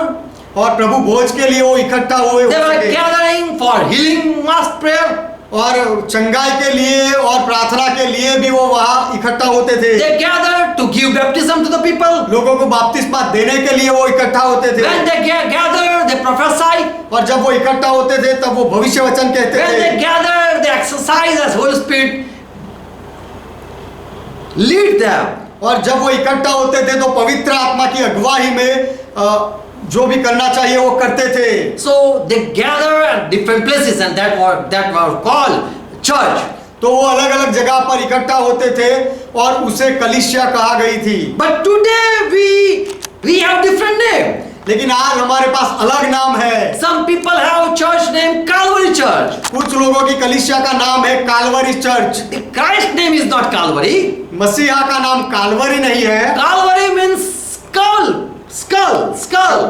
और प्रभु भोज के लिए वो इकट्ठा हुए हो They were सके। gathering for healing mass prayer. और चंगाई के लिए और प्रार्थना के लिए भी वो वहाँ इकट्ठा होते थे। They gathered to give baptism to the people. लोगों को बपतिस्मा देने के लिए वो इकट्ठा होते थे। When they gather, they prophesy. और जब वो इकट्ठा होते थे तब वो भविष्य वचन कहते When थे। they gather, they exercise as Holy Spirit lead them. और जब वो इकट्ठा होते थे तो पवित्र आत्मा की अगुवाई में जो भी करना चाहिए वो करते थे। So they gather at different places, and that were called church. तो वो अलग अलग जगह पर इकट्ठा होते थे और उसे कलीसिया कहा गई थी। But today we have different name. लेकिन आज हमारे पास अलग नाम है। Some people have church named Calvary Church. कुछ लोगों की कलीसिया का नाम है काल्वरी church. The Christ name is not Calvary. मसीहा का नाम काल्वरी नहीं है। Calvary means skull.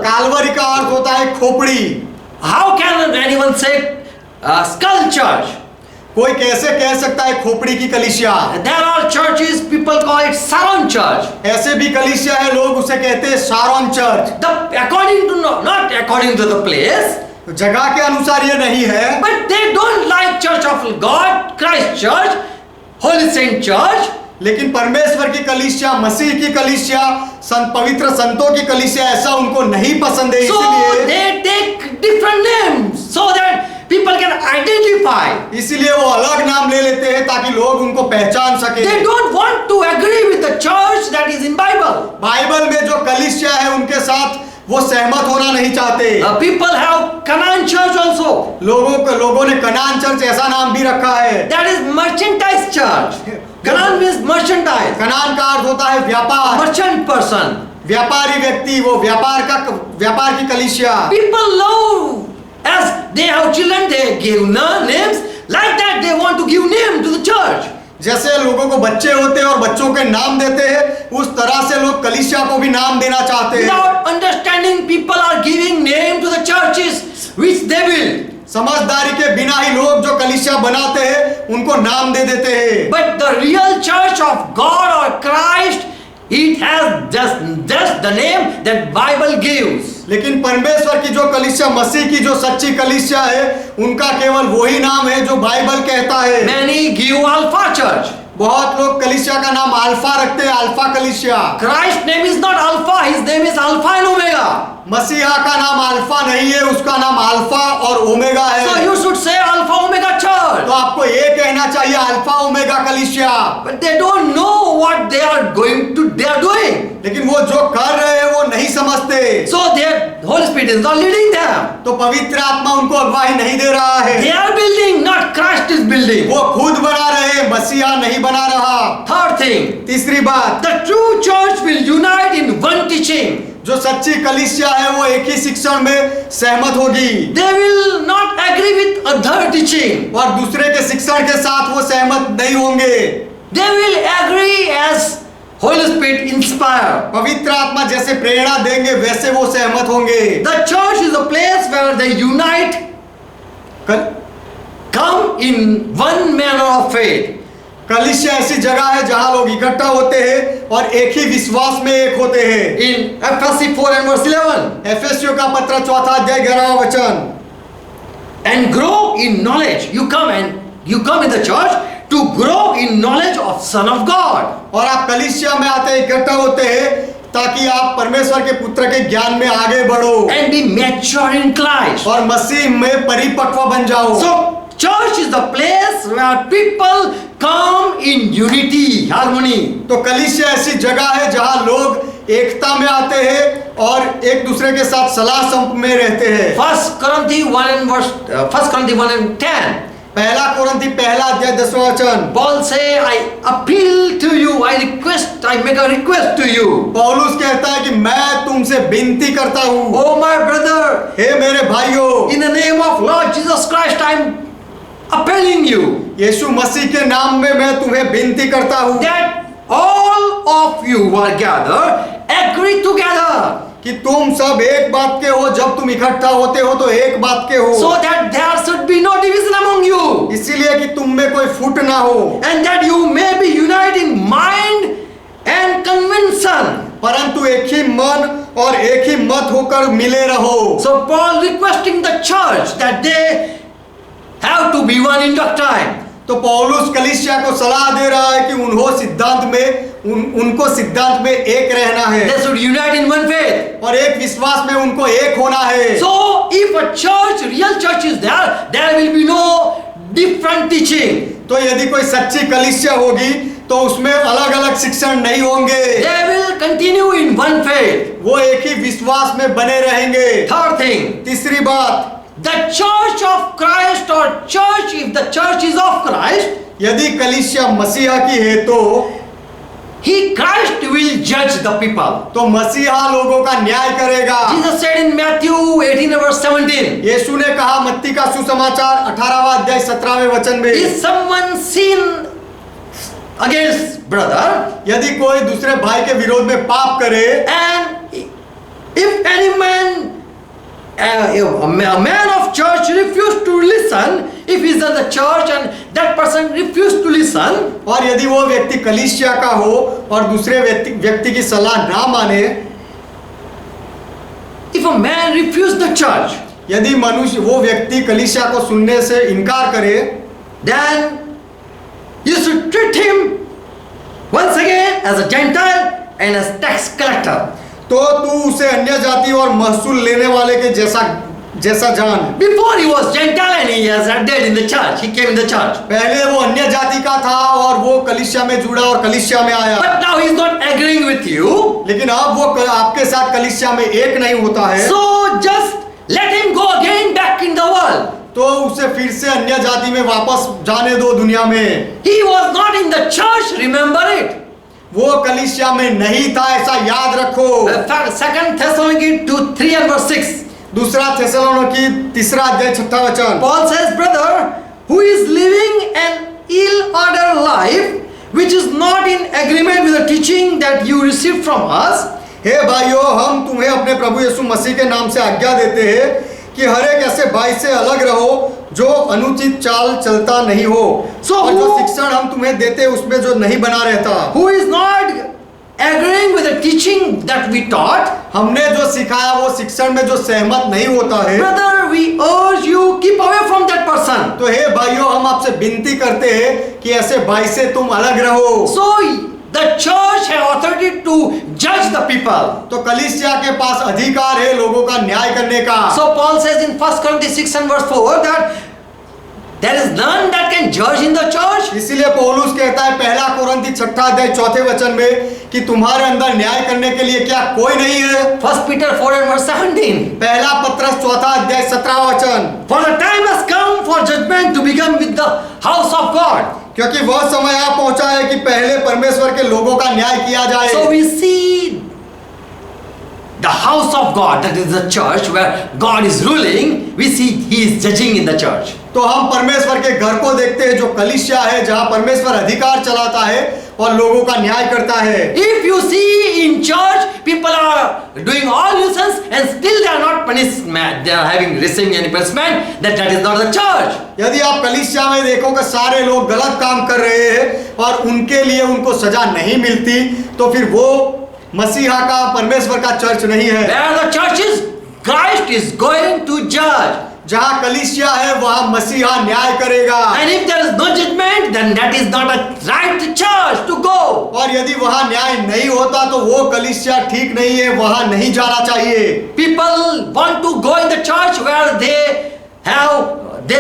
काल्वरी का अर्थ होता है खोपड़ी। How can anyone say skull church? कोई कैसे कह सकता है खोपड़ी की कलीसिया? There are churches, people call it Sharon Church. ऐसे भी कलीसिया है, लोग उसे कहते हैं Sharon church. Not according to the place, जगह के अनुसार ये नहीं है, but they don't like Church of God, Christ Church, Holy Saint Church. लेकिन परमेश्वर की कलीसिया, मसीह की कलीसिया, पवित्र संतों की कलीसिया ऐसा उनको नहीं पसंद है। So इसलिए they take different names so that people can identify. इसीलिए वो अलग नाम ले लेते हैं ताकि लोग उनको पहचान सके। They don't want to agree with the church that is in Bible. Bible में जो कलीसिया है उनके साथ वो सहमत होना नहीं चाहते। People have Canaan Church also. लोगों ने कनान चर्च ऐसा नाम भी रखा है। That is mercantile church. Canaan means mercantile. Kanan का अर्थ होता है व्यापार, Merchant person. व्यापारी व्यक्ति, वो व्यापार की कलीसिया। People love as they have children, they give names. Like that, they want to give name to the church. जैसे लोगों को बच्चे होते हैं और बच्चों के नाम देते हैं, उस तरह से लोग कलीसिया को भी नाम देना चाहते हैं। Without understanding, people are giving name to the churches which they will. समझदारी के बिना ही लोग जो कलीसिया बनाते हैं उनको नाम दे देते हैं। But the real church of God or Christ, it has just the name that Bible gives. लेकिन परमेश्वर की जो कलीसिया, मसीह की जो सच्ची कलीसिया है, उनका केवल वही नाम है जो बाइबल कहता है। Many give Alpha Church. बहुत लोग कलीसिया का नाम अल्फा रखते हैं, अल्फा कलीसिया। Christ's name is not Alpha, his name is Alpha and Omega. मसीहा का नाम अल्फा नहीं है, उसका नाम अल्फा और ओमेगा So है। you should say Alpha Omega तो Church. आपको ये कहना चाहिए अल्फा ओमेगा कलीसिया। But they don't know what they are doing. लेकिन वो जो कर रहे हैं वो नहीं समझते, So their Holy Spirit is not leading them. तो पवित्र आत्मा उनको अगुवाई नहीं दे रहा They है। are building, not Christ is building. वो खुद बना रहे हैं, मसीहा नहीं बना रहा। Third thing, तीसरी बात, the true church will unite in one teaching. जो सच्ची कलीसिया है वो एक ही शिक्षण में सहमत होगी They will not agree with other teaching. और दूसरे के शिक्षण के साथ वो सहमत नहीं होंगे। They will agree as Holy Spirit inspire. पवित्र आत्मा जैसे प्रेरणा देंगे वैसे वो सहमत होंगे। The church is a place where they unite, come in one manner of faith. कलीसिया ऐसी जगह है जहां लोग इकट्ठा होते हैं और एक ही विश्वास में एक होते हैं। In Ephesians 4 and verse 11. एफेसियों का पत्र 4 अध्याय 11वां वचन। And grow in knowledge. You come in the church to grow in knowledge of Son of God. और आप कलीसिया में आते हैं, इकट्ठा होते हैं ताकि आप परमेश्वर के पुत्र के ज्ञान में आगे बढ़ो And be mature in Christ. और मसीह में परिपक्व बन जाओ। So church is the place where people come in unity, harmony. तो कलीसिया ऐसी जगह है जहां लोग एकता में आते हैं और एक दूसरे के साथ सलाह संप में रहते हैं। 1 Corinthians 1 and 10. पहला कोरिन्थी पहला अध्याय 10वां वचन। Paul say, I appeal to you, I make a request to you. पौलुस कहता है कि मैं तुमसे विनती करता हूँ, Oh my brother, हे मेरे भाइयों, in the name of Lord Jesus Christ, I am appealing you यीशु मसीह के नाम में मैं तुम्हें विनती करता हूँ that all of you who are gathered agree together कि तुम सब एक बात के हो। जब तुम इकट्ठा होते हो तो एक बात के हो, so that there should be no division among you, इसीलिए कि तुम में कोई फूट ना हो, and that you may be united in mind and conviction. परंतु एक ही मन और एक ही मत होकर मिले रहो। So Paul requesting the church that they have to be one in doctrine. तो पौलुस कलीसिया को सलाह दे रहा है कि उनको सिद्धांत में एक रहना है They should unite in one faith. और एक विश्वास में उनको एक होना है। So if a church, real church is there will be no different teaching. तो यदि कोई सच्ची कलीसिया होगी तो उसमें अलग अलग शिक्षण नहीं होंगे, They will continue in one faith. वो एक ही विश्वास में बने रहेंगे। Third thing, तीसरी बात, the church of Christ or church, if the church is of Christ, यदि कलीसिया मसीहा की है तो Christ will judge the people. तो मसीहा लोगों का न्याय करेगा। Jesus said in Matthew 18 verse 17, यीशु ने कहा मत्ती का सुसमाचार 18वां अध्याय 17वें वचन में, if someone sin against brother, यदि कोई दूसरे भाई के विरोध में पाप करे and if any man, a man of church refused to listen, if he is in the church and that person refused to listen, और यदि वो व्यक्ति कलीसिया का हो और दूसरे व्यक्ति की सलाह ना माने, if a man refused the church, यदि मनुष्य वो व्यक्ति कलीसिया को सुनने से इनकार करे, then you should treat him once again as a Gentile and as tax collector. तो तू उसे अन्य जाति और महसूल लेने वाले के जैसा जान। Before he was Gentile and he has dead in the church, he came in the church. पहले वो अन्य जाति का था और वो कलीसिया में जुड़ा और कलीसिया में आया, But now he is not agreeing with you. लेकिन अब वो आपके साथ कलीसिया में एक नहीं होता है। So just let him go again back in the world. तो उसे फिर से अन्य जाति में वापस जाने दो दुनिया में। He was not in the church, remember it. वो कलीसिया में नहीं था, ऐसा याद रखो। 2 Thessalonians 2:3 and verse 6. दूसरा थेसलोनिकी 3 अध्याय 6 वचन। Paul says, brother, who is living an ill-ordered life, which is not in agreement with the teaching that you received from us. हे भाइयों, हम तुम्हें अपने प्रभु यीशु मसीह के नाम से आज्ञा देते हैं कि हर एक ऐसे भाई से अलग रहो जो अनुचित चाल चलता नहीं हो। So और जो शिक्षण हम तुम्हें देते हैं उसमें जो नहीं बना रहता। Who is not agreeing with the teaching that we taught, हमने जो सिखाया वो शिक्षण में जो सहमत नहीं होता है, brother, we urge you keep away from that person. तो हे भाइयों, हम आपसे विनती करते हैं कि ऐसे भाई से तुम अलग रहो। So the church has authority to judge the people. तो कलीसिया के पास अधिकार है लोगों का न्याय करने का। So Paul says in 1 Corinthians 6 and verse 4 that there is none that can judge in the church. इसीलिए पौलुस कहता है पहला कोरिन्थी 6 अध्याय 4 वचन में कि तुम्हारे अंदर न्याय करने के लिए क्या कोई नहीं है। 1 Peter 4 and verse 17. पहला पत्रस 4 अध्याय 17 वचन, For the time has come for judgment to begin with the house of God. क्योंकि वह समय आ पहुंचा है कि पहले परमेश्वर के लोगों का न्याय किया जाए। So we see the house of God, that is the church where God is ruling, we see He is judging in the church. तो हम परमेश्वर के घर को देखते हैं जो कलीसिया है, जहां परमेश्वर अधिकार चलाता है और लोगों का न्याय करता है। If you see in church people are doing all nuisance and still they are not punished, they are receiving any punishment, that is not the church. यदि आप कलीसिया में देखो कि सारे लोग गलत काम कर रहे हैं और उनके लिए उनको सजा नहीं मिलती, तो फिर वो मसीहा का, परमेश्वर का चर्च नहीं है। Where the church is, Christ is going to judge. जहां कलीसिया है वहां मसीहा न्याय करेगा। And if there is no judgment, then that is not a right church to go. और यदि वहां न्याय नहीं होता तो वो कलीसिया ठीक नहीं है, वहां नहीं जाना चाहिए। People want to go in the church where they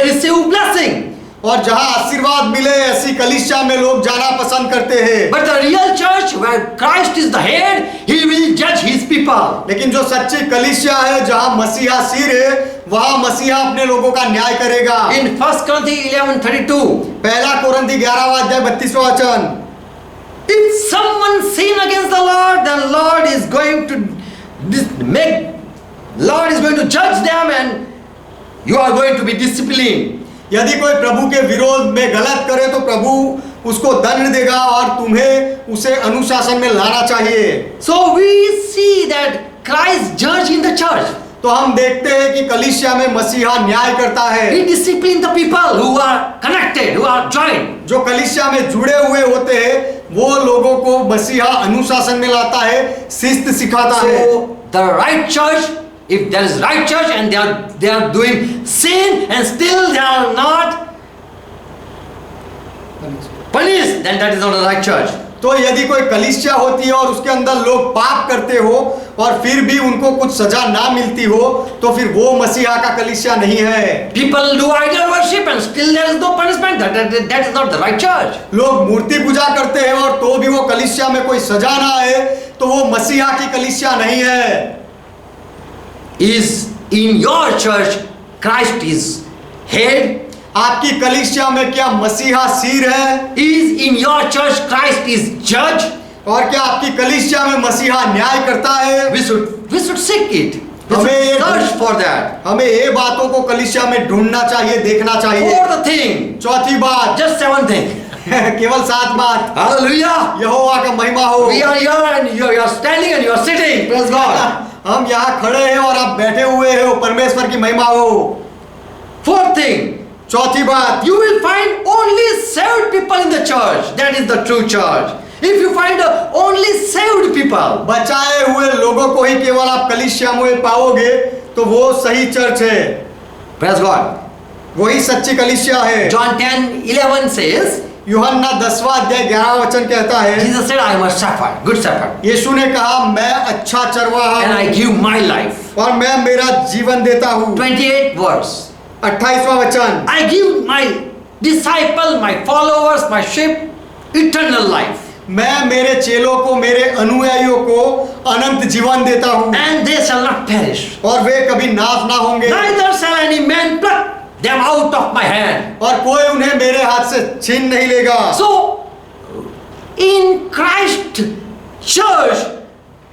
receive blessing. और जहां आशीर्वाद मिले ऐसी कलीसिया में लोग जाना पसंद करते हैं। But the real church where Christ is the head, He will judge His people. लेकिन जो सच्ची कलीसिया है जहां मसीहा सिर है, वहां मसीहा अपने लोगों का न्याय करेगा। In 1 Corinthians 11:32, पहला कोरिन्थी 11वां अध्याय 32वां वचन, if someone sin against the Lord, then Lord is going to judge them and you are going to be disciplined. यदि कोई प्रभु के विरोध में गलत करे तो प्रभु उसको दंड देगा और तुम्हें उसे अनुशासन में लाना चाहिए। So we see that Christ judge in the church. तो हम देखते हैं कि कलीसिया में मसीहा न्याय करता है। He discipline the people who are connected, who are joined. जो कलीसिया में जुड़े हुए होते हैं वो लोगों को मसीहा अनुशासन में लाता है, शिस्त सिखाता है। So the right church, if there is right church and they are doing sin and still they are not punished, then that is not the right church. तो यदि कोई कलीसिया होती है और उसके अंदर लोग पाप करते हो और फिर भी उनको कुछ सजा ना मिलती हो, तो फिर वो मसीहा का कलीसिया नहीं है। People do idol worship and still there is no punishment, that is not the right church. लोग मूर्ति पूजा करते हैं और तो भी वो कलीसिया में कोई सजा ना आए, तो वो मसीहा की कलीसिया नहीं है। Is in your church Christ is head? आपकी कलीसिया में क्या मसीहा सिर है? Is in your church Christ is judge? और क्या आपकी कलीसिया में मसीहा न्याय करता है? We should seek it. We हमें ये should search for that. हमें ये बातों को कलीसिया में ढूंढना चाहिए, देखना चाहिए। Fourth thing, चौथी बात, just 7 thing. केवल 7 बात। Hallelujah. यहोवा का महिमा हो। We are here and you are standing and you are sitting. Praise God. हम यहाँ खड़े हैं और आप बैठे हुए हो, परमेश्वर की महिमा हो। Fourth thing, चौथी बात, you will find only saved people in the church. That is the true church. If you find only saved people, बचाए हुए लोगों को ही केवल आप कलीसिया में पाओगे तो वो सही चर्च है। praise God. वही सच्ची कलीसिया है। John 10:11 says, यूहन्ना 10वां अध्याय 11वां वचन कहता है, Jesus said, I am a shepherd, good shepherd, यीशु ने कहा मैं अच्छा चरवाहा and I हूँ give my life. और मैं मेरा जीवन देता हूँ। 28 verse. 28वां वचन, I give my disciple, my followers, my sheep, eternal life. मैं मेरे चेलों को, मेरे अनुयायियों को अनंत जीवन देता हूँ And they shall not perish. और वे कभी नाश ना होंगे Neither shall any man pluck them out of my hand. और कोई उन्हें मेरे हाथ से छीन नहीं लेगा। So, in Christ church,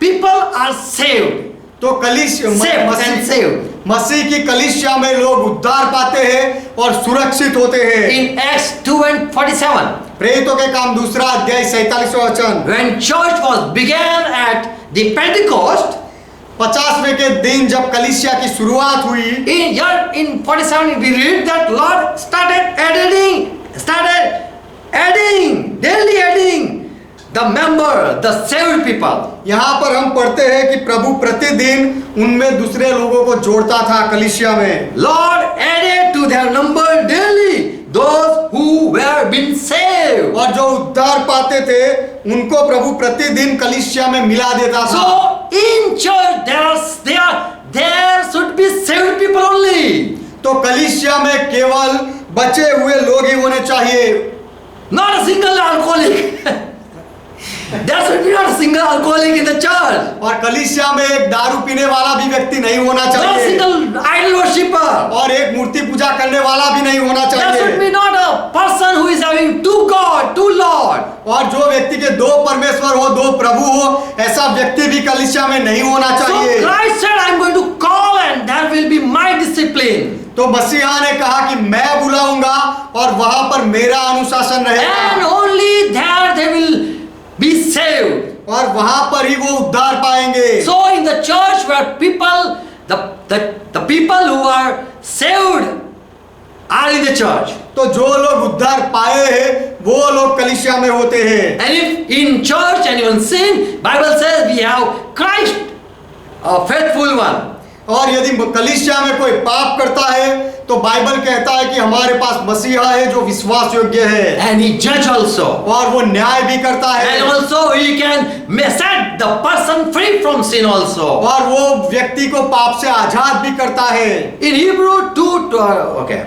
people are saved. तो कलीसिया Saved and saved. मसीह की कलीसिया में लोग उद्धार पाते हैं और सुरक्षित होते हैं। In Acts 2:47, प्रेरितों के काम 2 अध्याय 47वां वचन, when church was began at the Pentecost, 50वें के दिन जब कलीसिया की शुरुआत हुई, in 47 we read that Lord started adding, daily adding the member, the saved people. यहाँ पर हम पढ़ते हैं कि प्रभु प्रतिदिन उनमें दूसरे लोगों को जोड़ता था कलीसिया में। Lord added to their number daily those who were been saved. और जो उद्धार पाते थे उनको प्रभु प्रतिदिन कलीसिया में मिला देता था। So in church there should be saved people only. तो कलीसिया में केवल बचे हुए लोग ही होने चाहिए। Not a single alcoholic. There should be not a single alcoholic in the church. और कलीसिया में एक दारू पीने वाला भी व्यक्ति नहीं होना Not a चाहिए single idol worshipper. और एक मूर्ति पूजा करने वाला भी नहीं होना There should चाहिए be not a person who is having two God, two Lord. और जो व्यक्ति के दो परमेश्वर हो, दो प्रभु हो, ऐसा व्यक्ति भी कलीसिया में नहीं होना So चाहिए। Christ said, I'm going to call and that will be my discipline. तो मसीहा ने कहा कि मैं बुलाऊंगा और वहां पर मेरा अनुशासन And रहेगा only there they will be saved. और वहां पर ही वो उद्धार पाएंगे। So in the church where people, the people who are saved are in the church. तो जो लोग उद्धार पाए हैं वो लोग कलीसिया में होते हैं। And if in church anyone sin, Bible says we have Christ, a faithful one. और यदि कलीसिया में कोई पाप करता है तो बाइबल कहता है कि हमारे पास मसीहा है जो विश्वास योग्य है And he judge also. और वो न्याय भी करता And है also he can set the person free from sin also. और वो व्यक्ति को पाप से आजाद भी करता है। In Hebrew 2, okay.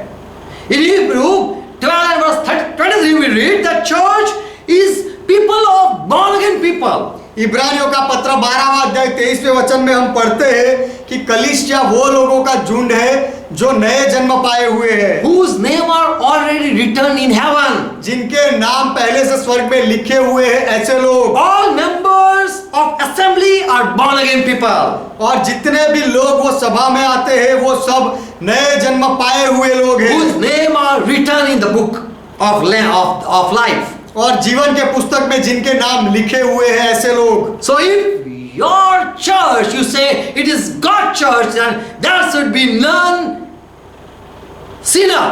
In Hebrew 12 and verse 23 we read that church is people of born again people. इब्रानियों का पत्र 12वां अध्याय 23वें वचन में हम पढ़ते हैं कि कलीसिया वो लोगों का झुंड है जो नए जन्म पाए हुए हैं Whose name are already written in heaven. जिनके नाम पहले से स्वर्ग में लिखे हुए हैं ऐसे लोग All members of assembly are born again people. और जितने भी लोग वो सभा में आते हैं वो सब नए जन्म पाए हुए लोग हैं Whose name are written in the book of life. और जीवन के पुस्तक में जिनके नाम लिखे हुए हैं ऐसे लोग। So if your church, you say it is God church, then there should be none sinner.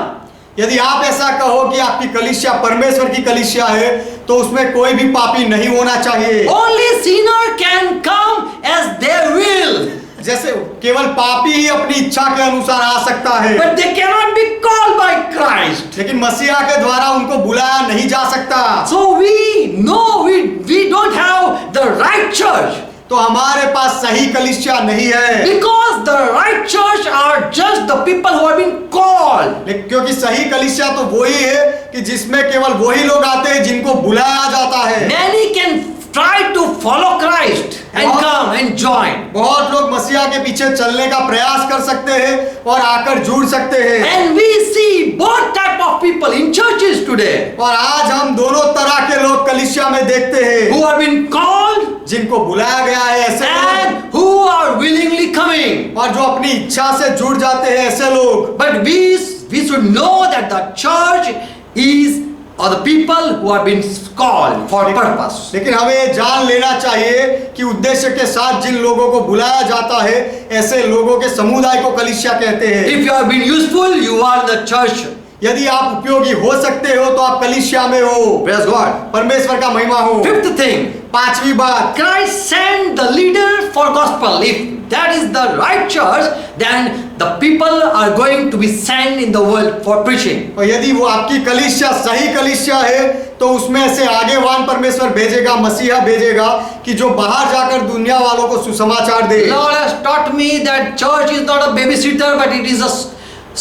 यदि आप ऐसा कहो कि आपकी कलीसिया परमेश्वर की कलीसिया है तो उसमें कोई भी पापी नहीं होना चाहिए। Only sinner can come as they will. जैसे केवल पापी ही अपनी इच्छा के अनुसार आ सकता है But they cannot be called by Christ. लेकिन मसीहा के द्वारा उनको बुलाया नहीं जा सकता। So we know we don't have the right church. तो हमारे पास सही कलीसिया नहीं है Because the right church are just the people who have been called. क्योंकि सही कलीसिया तो वही है कि जिसमें केवल वही लोग आते हैं जिनको बुलाया जाता है। Many can try to follow Christ and come and join. बहुत लोग मसीहा के पीछे चलने का प्रयास कर सकते हैं और आकर जुड़ सकते हैं And we see both type of people in churches today. और आज हम दोनों तरह के लोग कलीसिया में देखते हैं Who have been called जिनको बुलाया गया है ऐसे लोग and who are willingly coming. और जो अपनी इच्छा से जुड़ जाते हैं ऐसे लोग। But we should know that the church is or the people who have been called for purpose. लेकिन हमें ये जान लेना चाहिए कि उद्देश्य के साथ जिन लोगों को बुलाया जाता है ऐसे लोगों के समुदाय को कलीसिया कहते हैं। If you have been useful, you are in the church. यदि आप उपयोगी हो सकते हो तो आप कलीसिया में हो। Praise God. परमेश्वर का महिमा हो। Fifth thing, पांचवी बात, Christ sent the leader for gospel. If that is the right church, then the people are going to be sent in the world for preaching. और यदि वो आपकी कलीसिया सही कलीसिया है तो उसमें से आगेवान परमेश्वर भेजेगा, मसीहा भेजेगा कि जो बाहर जाकर दुनिया वालों को सुसमाचार दे। Lord has taught me that church is not a babysitter, but it is a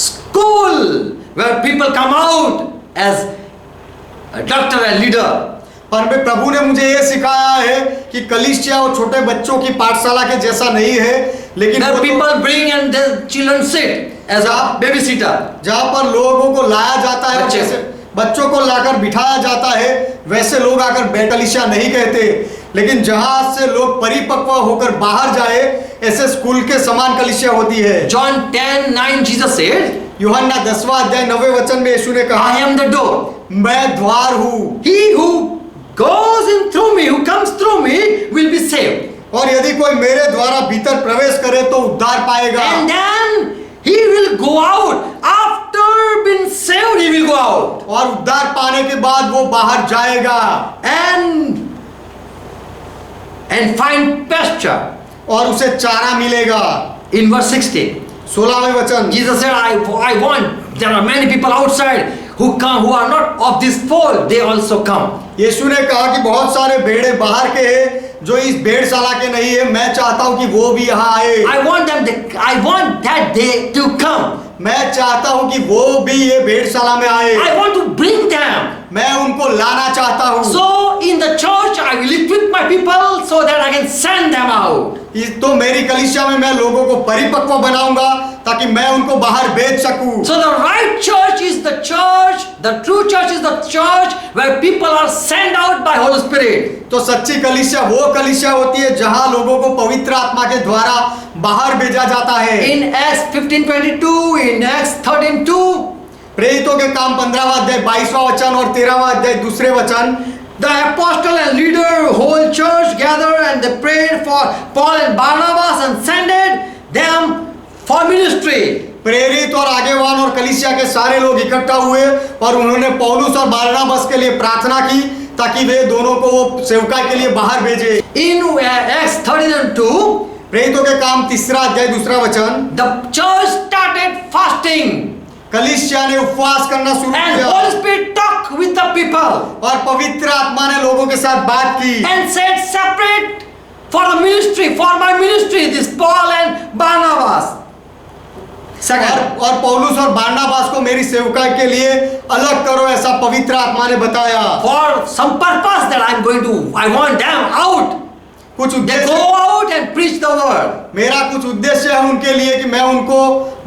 school where people come out as a doctor and leader. पर प्रभु ने मुझे ये सिखाया है कि कलीसिया वो छोटे बच्चों की पाठशाला के जैसा नहीं है, लेकिन There people bring and their children sit as a babysitter. जहाँ पर लोगों को लाया जाता है बच्चे। वैसे बच्चों को लाकर बिठाया जाता है वैसे लोग आकर कलीसिया नहीं कहते, लेकिन जहाँ से लोग परिपक्व होकर बाहर जाए ऐसे स्कूल के समान कलीसिया होती है। John 10:9 Jesus said, यूहन्ना 10वां अध्याय 9वें वचन में यीशु ने कहा, I am the door. मैं द्वार हूँ, He who goes in through me, who comes through me, will be saved. और यदि कोई मेरे द्वारा भीतर प्रवेश करे तो उद्धार पाएगा। And then he will go out. After being saved, he will go out. और उद्धार पाने के बाद वो बाहर जाएगा। And and find pasture. और उसे चारा मिलेगा। In verse 16, 16वें वचन, Jesus said, I want, there are many people outside who come, who are not of this fold, they also come. यीशु ने कहा कि बहुत सारे भेड़े बाहर के हैं जो इस भेड़शाला के नहीं है, मैं चाहता हूं कि वो भी यहाँ आए। I want that they to come. मैं चाहता हूं कि वो भी ये भेड़शाला में आए। I want to bring them. मैं उनको लाना चाहता हूं। So in the church, I will equip my people so that I can send them out. तो मेरी कलीसिया में मैं लोगों को परिपक्व बनाऊंगा ताकि मैं उनको बाहर भेज सकूं। So the right church is the church, the true church is the church where people are sent out by Holy Spirit. तो सच्ची कलीसिया वो कलीसिया होती है जहां लोगों को पवित्र आत्मा के द्वारा बाहर भेजा जाता है। In Acts 15:22, in Acts 13:2, प्रेरितों के काम 15वां अध्याय 22वां वचन और 13वां अध्याय दूसरे वचन, the apostle and leader, whole church gathered and they prayed for Paul and Barnabas and sent them for ministry. प्रेरित और आगेवान और कलीसिया के सारे लोग इकट्ठा हुए और उन्होंने पौलुस और बारनाबास के लिए प्रार्थना की ताकि वे दोनों को वो सेवकाई के लिए बाहर भेजे। In Acts 13:2, प्रेरितों के काम 3रा अध्याय 2रा वचन, the church started fasting कलीसिया ने उपवास करना शुरू and किया Holy Spirit talked with the people और पवित्र आत्मा ने लोगों के साथ बात की and said, separate for the ministry, for my ministry, this Paul and Barnabas. Second, और पौलुस और बारनाबास को मेरी सेवकाई के लिए अलग करो, ऐसा पवित्र आत्मा ने बताया। for some purpose that I'm going to, I want them out. कुछ They उद्देश्य, go out and preach the word. मेरा कुछ उद्देश्य है उनके लिए कि मैं उनको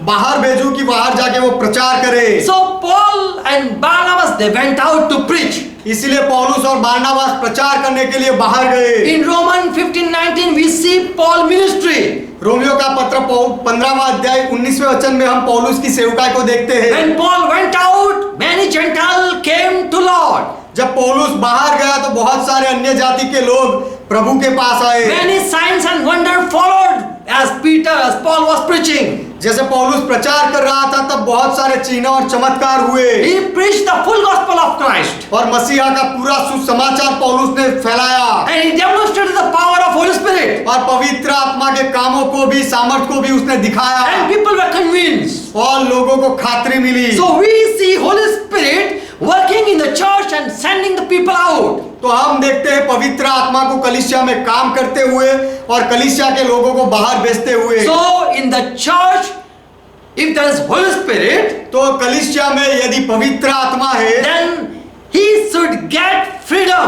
बाहर भेजूं कि बाहर जाके वो प्रचार करे। So Paul and Barnabas, they went out to preach. इसलिए पौलुस और बारनाबास प्रचार करने के लिए बाहर गए। In Romans 15:19, we see Paul ministry. Romeo का पत्र 15वां अध्याय 19वें वचन में हम पौलुस की सेवकाई को देखते हैं। When Paul went out, many Gentiles came to Lord. जब पौलुस बाहर गया तो बहुत सारे अन्य जाति के लोग प्रभु के पास आए। Many signs and wonders followed as Paul was preaching. जैसे पौलुस प्रचार कर रहा था तब बहुत सारे चिन्ह और चमत्कार हुए He preached the full gospel of Christ. और मसीहा का पूरा सुसमाचार पौलुस ने फैलाया And he demonstrated the power of Holy Spirit. और पवित्र आत्मा के कामों को भी, सामर्थ को भी उसने दिखाया And people were convinced. और लोगों को खातरी मिली। So we see Holy Spirit working in the church and sending the people out. तो हम देखते हैं पवित्र आत्मा को कलीसिया में काम करते हुए और कलीसिया के लोगों को बाहर भेजते हुए। So in the church, if there is Holy Spirit, तो कलीसिया में यदि पवित्र आत्मा है then he should get freedom.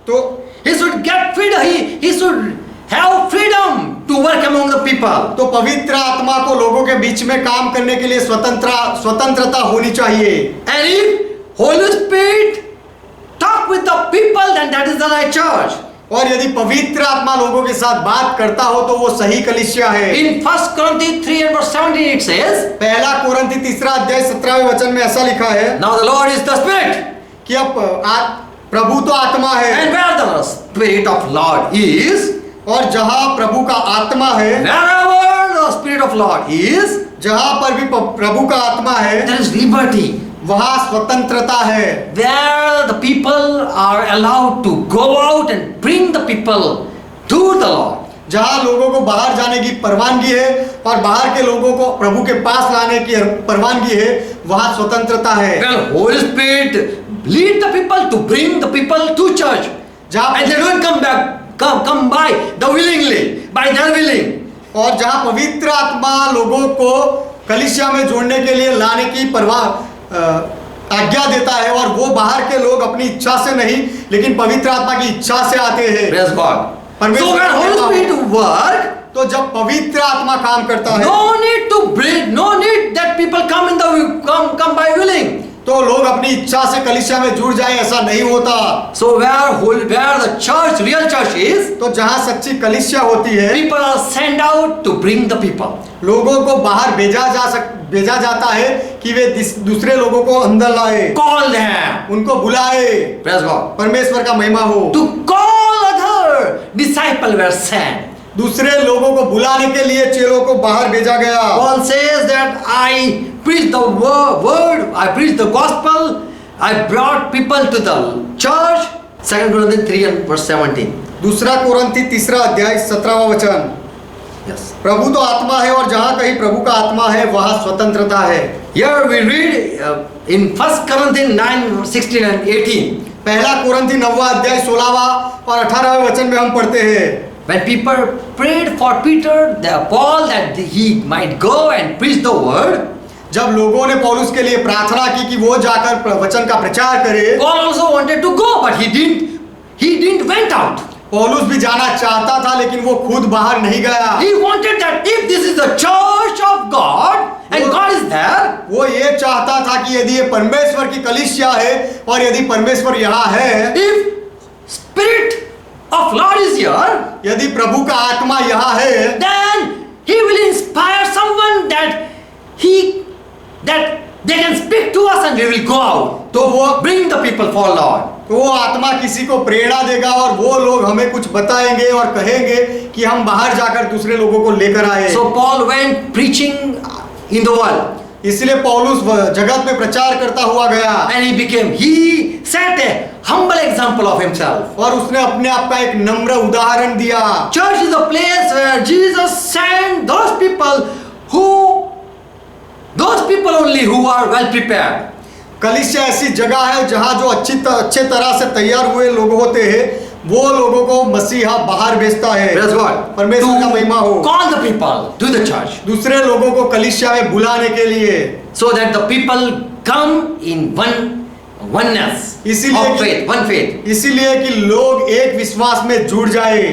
तो He should get freedom. He should have freedom to work among the people. तो पवित्र आत्मा को लोगों के बीच में काम करने के लिए स्वतंत्रता होनी चाहिए। And if Holy Spirit talk with the people, then that is the right church. और यदि पवित्र आत्मा लोगों के साथ बात करता हो तो वो सही कलीसिया है। In 1 Corinthians 3 and verse 17 it says, पहला कोरिन्थी 3रा अध्याय 17वें वचन में ऐसा लिखा है now the Lord is the Spirit. कि अब प्रभु तो आत्मा है And where the Spirit of Lord is, और जहाँ प्रभु का आत्मा है, wherever the Spirit of Lord is, जहाँ पर भी प्रभु का आत्मा है there is liberty. वहाँ स्वतंत्रता है। There the people are allowed to go out and bring the people to the Lord. जहाँ लोगों को बाहर जाने की परवानगी है और बाहर के लोगों को प्रभु के पास लाने की परवानगी है, वहाँ स्वतंत्रता है। Well, Holy Spirit lead the people to bring the people to church. जहाँ And they don't come by the willingly, by their willing. और जहाँ पवित्र आत्मा लोगों को कलीसिया में जोड़ने के लिए लाने की आज्ञा देता है और वो बाहर के लोग अपनी इच्छा से नहीं लेकिन पवित्र आत्मा की इच्छा से आते हैं। Praise God. So when Holy Spirit work, तो जब पवित्र आत्मा काम करता है no need to bring, no need that people come by willing. तो लोग अपनी इच्छा से कलीसिया में जुड़ जाए, ऐसा नहीं होता। So where the church, real church is, तो जहाँ सच्ची कलीसिया होती है people are sent out to bring the people. लोगों को बाहर भेजा जाता है कि वे दूसरे लोगों को अंदर लाए, Call them. उनको बुलाए। Praise God. परमेश्वर का महिमा हो। To call other disciples were sent. दूसरे लोगों को बुलाने के लिए चेलों को बाहर भेजा गया। Paul says that I preached the word, I preached the gospel, I brought people to the church. 2 Corinthians 3 and verse 17. दूसरा कोरंथी 3 अध्याय 17वां वचन। Yes. प्रभु तो आत्मा है और जहाँ कहीं प्रभु का आत्मा है वहाँ स्वतंत्रता है। Here we read in 1 Corinthians 9, 16 and 18. पहला कोरंथी 9वां अध्याय 16वां और 18वें वचन में हम पढ़ते हैं, When people prayed for Peter, Paul, that he might go and preach the word, जब लोगों ने पौलुस के लिए प्रार्थना की कि वो जाकर वचन का प्रचार करे, Paul also wanted to go, but he didn't. He didn't went out. पौलुस भी जाना चाहता था लेकिन वो खुद बाहर नहीं गया। He wanted that if this is the church of God and God is there, वो ये चाहता था कि यदि ये परमेश्वर की कलीसिया है और यदि परमेश्वर यहाँ है, if Spirit of Lord is here, यदि प्रभु का आत्मा यहाँ है, then He will inspire someone that they can speak to us and we will go out तो वो bring the people for Lord. तो वो आत्मा किसी को प्रेरणा देगा और वो लोग हमें कुछ बताएंगे और कहेंगे कि हम बाहर जाकर दूसरे लोगों को लेकर आए। So Paul went preaching in the world. इसलिए पौलुस जगत में प्रचार करता हुआ गया And he set a humble example of himself. और उसने अपने आप का एक नम्र उदाहरण दिया। Church is a place where Jesus sent those people only who are well prepared. कलीसिया ऐसी जगह है जहाँ जो अच्छे तरह से तैयार हुए लोग होते हैं, वो लोगों को मसीहा बाहर भेजता है। Praise God. परमेश्वर का महिमा हो। Call the people to the church दूसरे लोगों को कलीसिया में बुलाने के लिए, so that the people come in oneness of faith, one faith. इसीलिए कि लोग एक विश्वास में जुड़ जाए,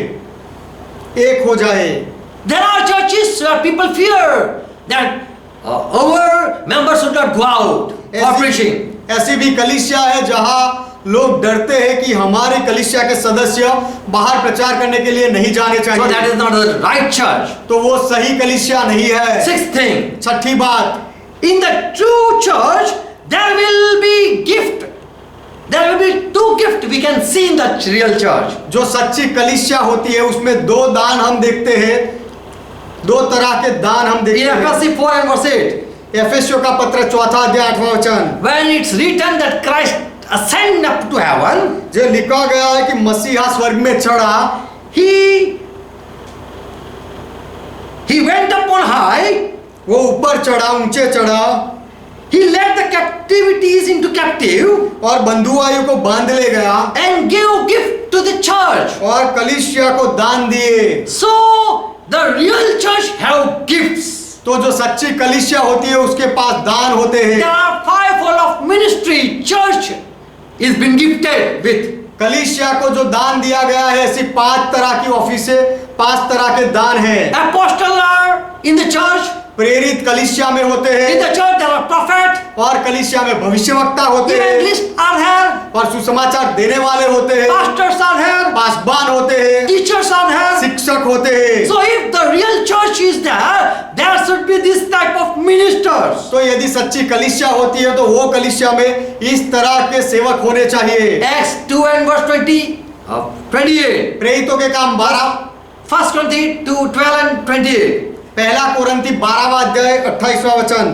एक हो जाए। There are churches where people fear that our members should not go out for preaching. ऐसी भी कलीसिया है जहाँ लोग डरते हैं कि हमारे कलीसिया के सदस्य बाहर प्रचार करने के लिए नहीं जाने So that चाहिए, is not the right church. तो वो सही कलीसिया नहीं है। Sixth thing, छठी बात, in the true church there will be gift. There will be two gifts we can see in the real church. जो सच्ची कलीसिया होती है उसमें दो दान हम देखते हैं, दो तरह के दान हम In देखते हैं। Ephesians 4 and verse 8, एफेसियों का पत्र 4 अध्याय 8वां वचन, when it's written that Christ ascended up to heaven, जो लिखा गया है कि मसीहा स्वर्ग में चढ़ा, he went up on high, वो ऊपर चढ़ा, ऊंचे चढ़ा, he led the captivities into captive और बंधुआयु को बांध ले गया and gave gift to the church. और कलीसिया को दान दिए। So the real church have gifts. तो जो सच्ची कलीसिया होती है उसके पास दान होते There हैं। are fivefold of ministry. Church is been gifted with. कलीसिया को जो दान दिया गया है, ऐसी 5 तरह की ऑफिसे, 5 तरह के दान हैं। Apostles are in the church. प्रेरित कलीसिया में होते In हैं the church there are prophets. और कलीसिया में भविष्यवक्ता होते हैं Evangelists are here. और सुसमाचार देने वाले होते हैं, Pastors are here. पासबान होते हैं, Teachers are here. शिक्षक होते हैं। So if the real church is there should be this type of ministers. तो यदि सच्ची कलीसिया होती है तो वो कलीसिया में इस तरह के सेवक होने चाहिए। Acts 2 and verse 28. प्रेरितों के काम 12, 1 Corinthians 2, 12 and 28. पहला कोरंथी 12वां अध्याय 28वां वचन,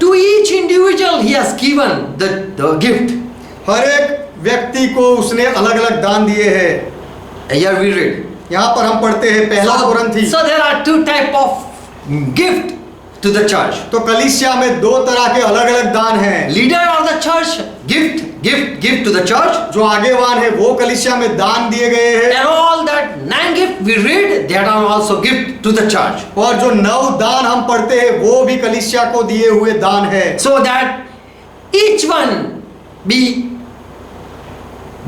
To each individual he has given the gift. हर एक व्यक्ति को उसने अलग अलग दान दिए हैं। Here we read. यहाँ पर हम पढ़ते हैं पहला कोरंथी। So there are two type of gift to the church. तो कलीसिया में 2 तरह के अलग अलग दान हैं। Leader of the church gift to the church. जो आगेवान है वो कलीसिया में दान दिए गए हैं And all that 9 gift we read, that are also gift to the church. और जो 9 दान हम पढ़ते हैं वो भी कलीसिया को दिए हुए दान है। So that each one be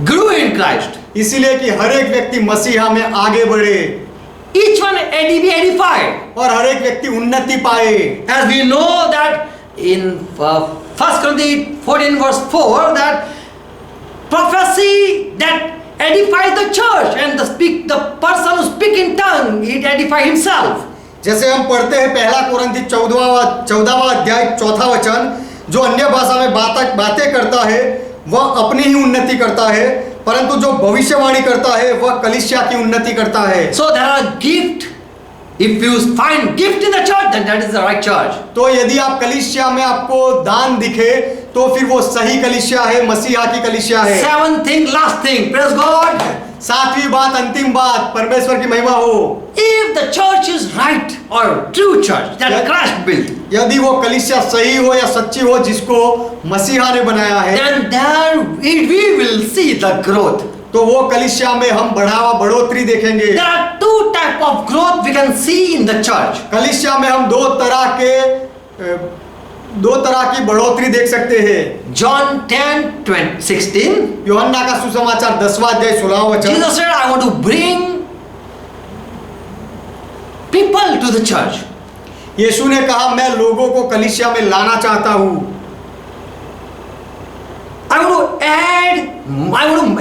grew in Christ. इसीलिए कि हर एक व्यक्ति मसीहा में आगे बढ़े Each one be edified. और हर एक व्यक्ति उन्नति पाए। As we know that in 1 Corinthians 14 verse 4 that prophecy that edifies the church and the person who speak in tongue it edify himself. जैसे हम पढ़ते हैं पहला कोरंथी 14वां अध्याय 4वां वचन, जो अन्य भाषा में बातें करता है वह अपनी ही उन्नति करता है, परंतु जो भविष्यवाणी करता है वह कलीसिया की उन्नति करता है। So there are gift. If you find gift in the church, then that is the right church. तो यदि आप कलीसिया में आपको दान दिखे तो फिर वो सही कलीसिया है, मसीहा की कलीसिया है। 7th thing, last thing, praise God. 7वीं बात, अंतिम बात, परमेश्वर की महिमा हो। If the church is right or true church that Christ built, यदि वो कलीसिया सही हो या सच्ची हो जिसको मसीहा ने बनाया है, then there we will see the growth. तो वो कलीसिया में हम बढ़ोतरी देखेंगे। There are two type of growth we can see in the church. कलीसिया में हम दो तरह की बढ़ोतरी देख सकते हैं। John 10:16. यूहन्ना का सुसमाचार 10वां अध्याय 16वां वचन। Jesus said, I want to bring people to the church. यीशु ने कहा, मैं लोगों को कलीसिया में लाना चाहता हूँ। I want to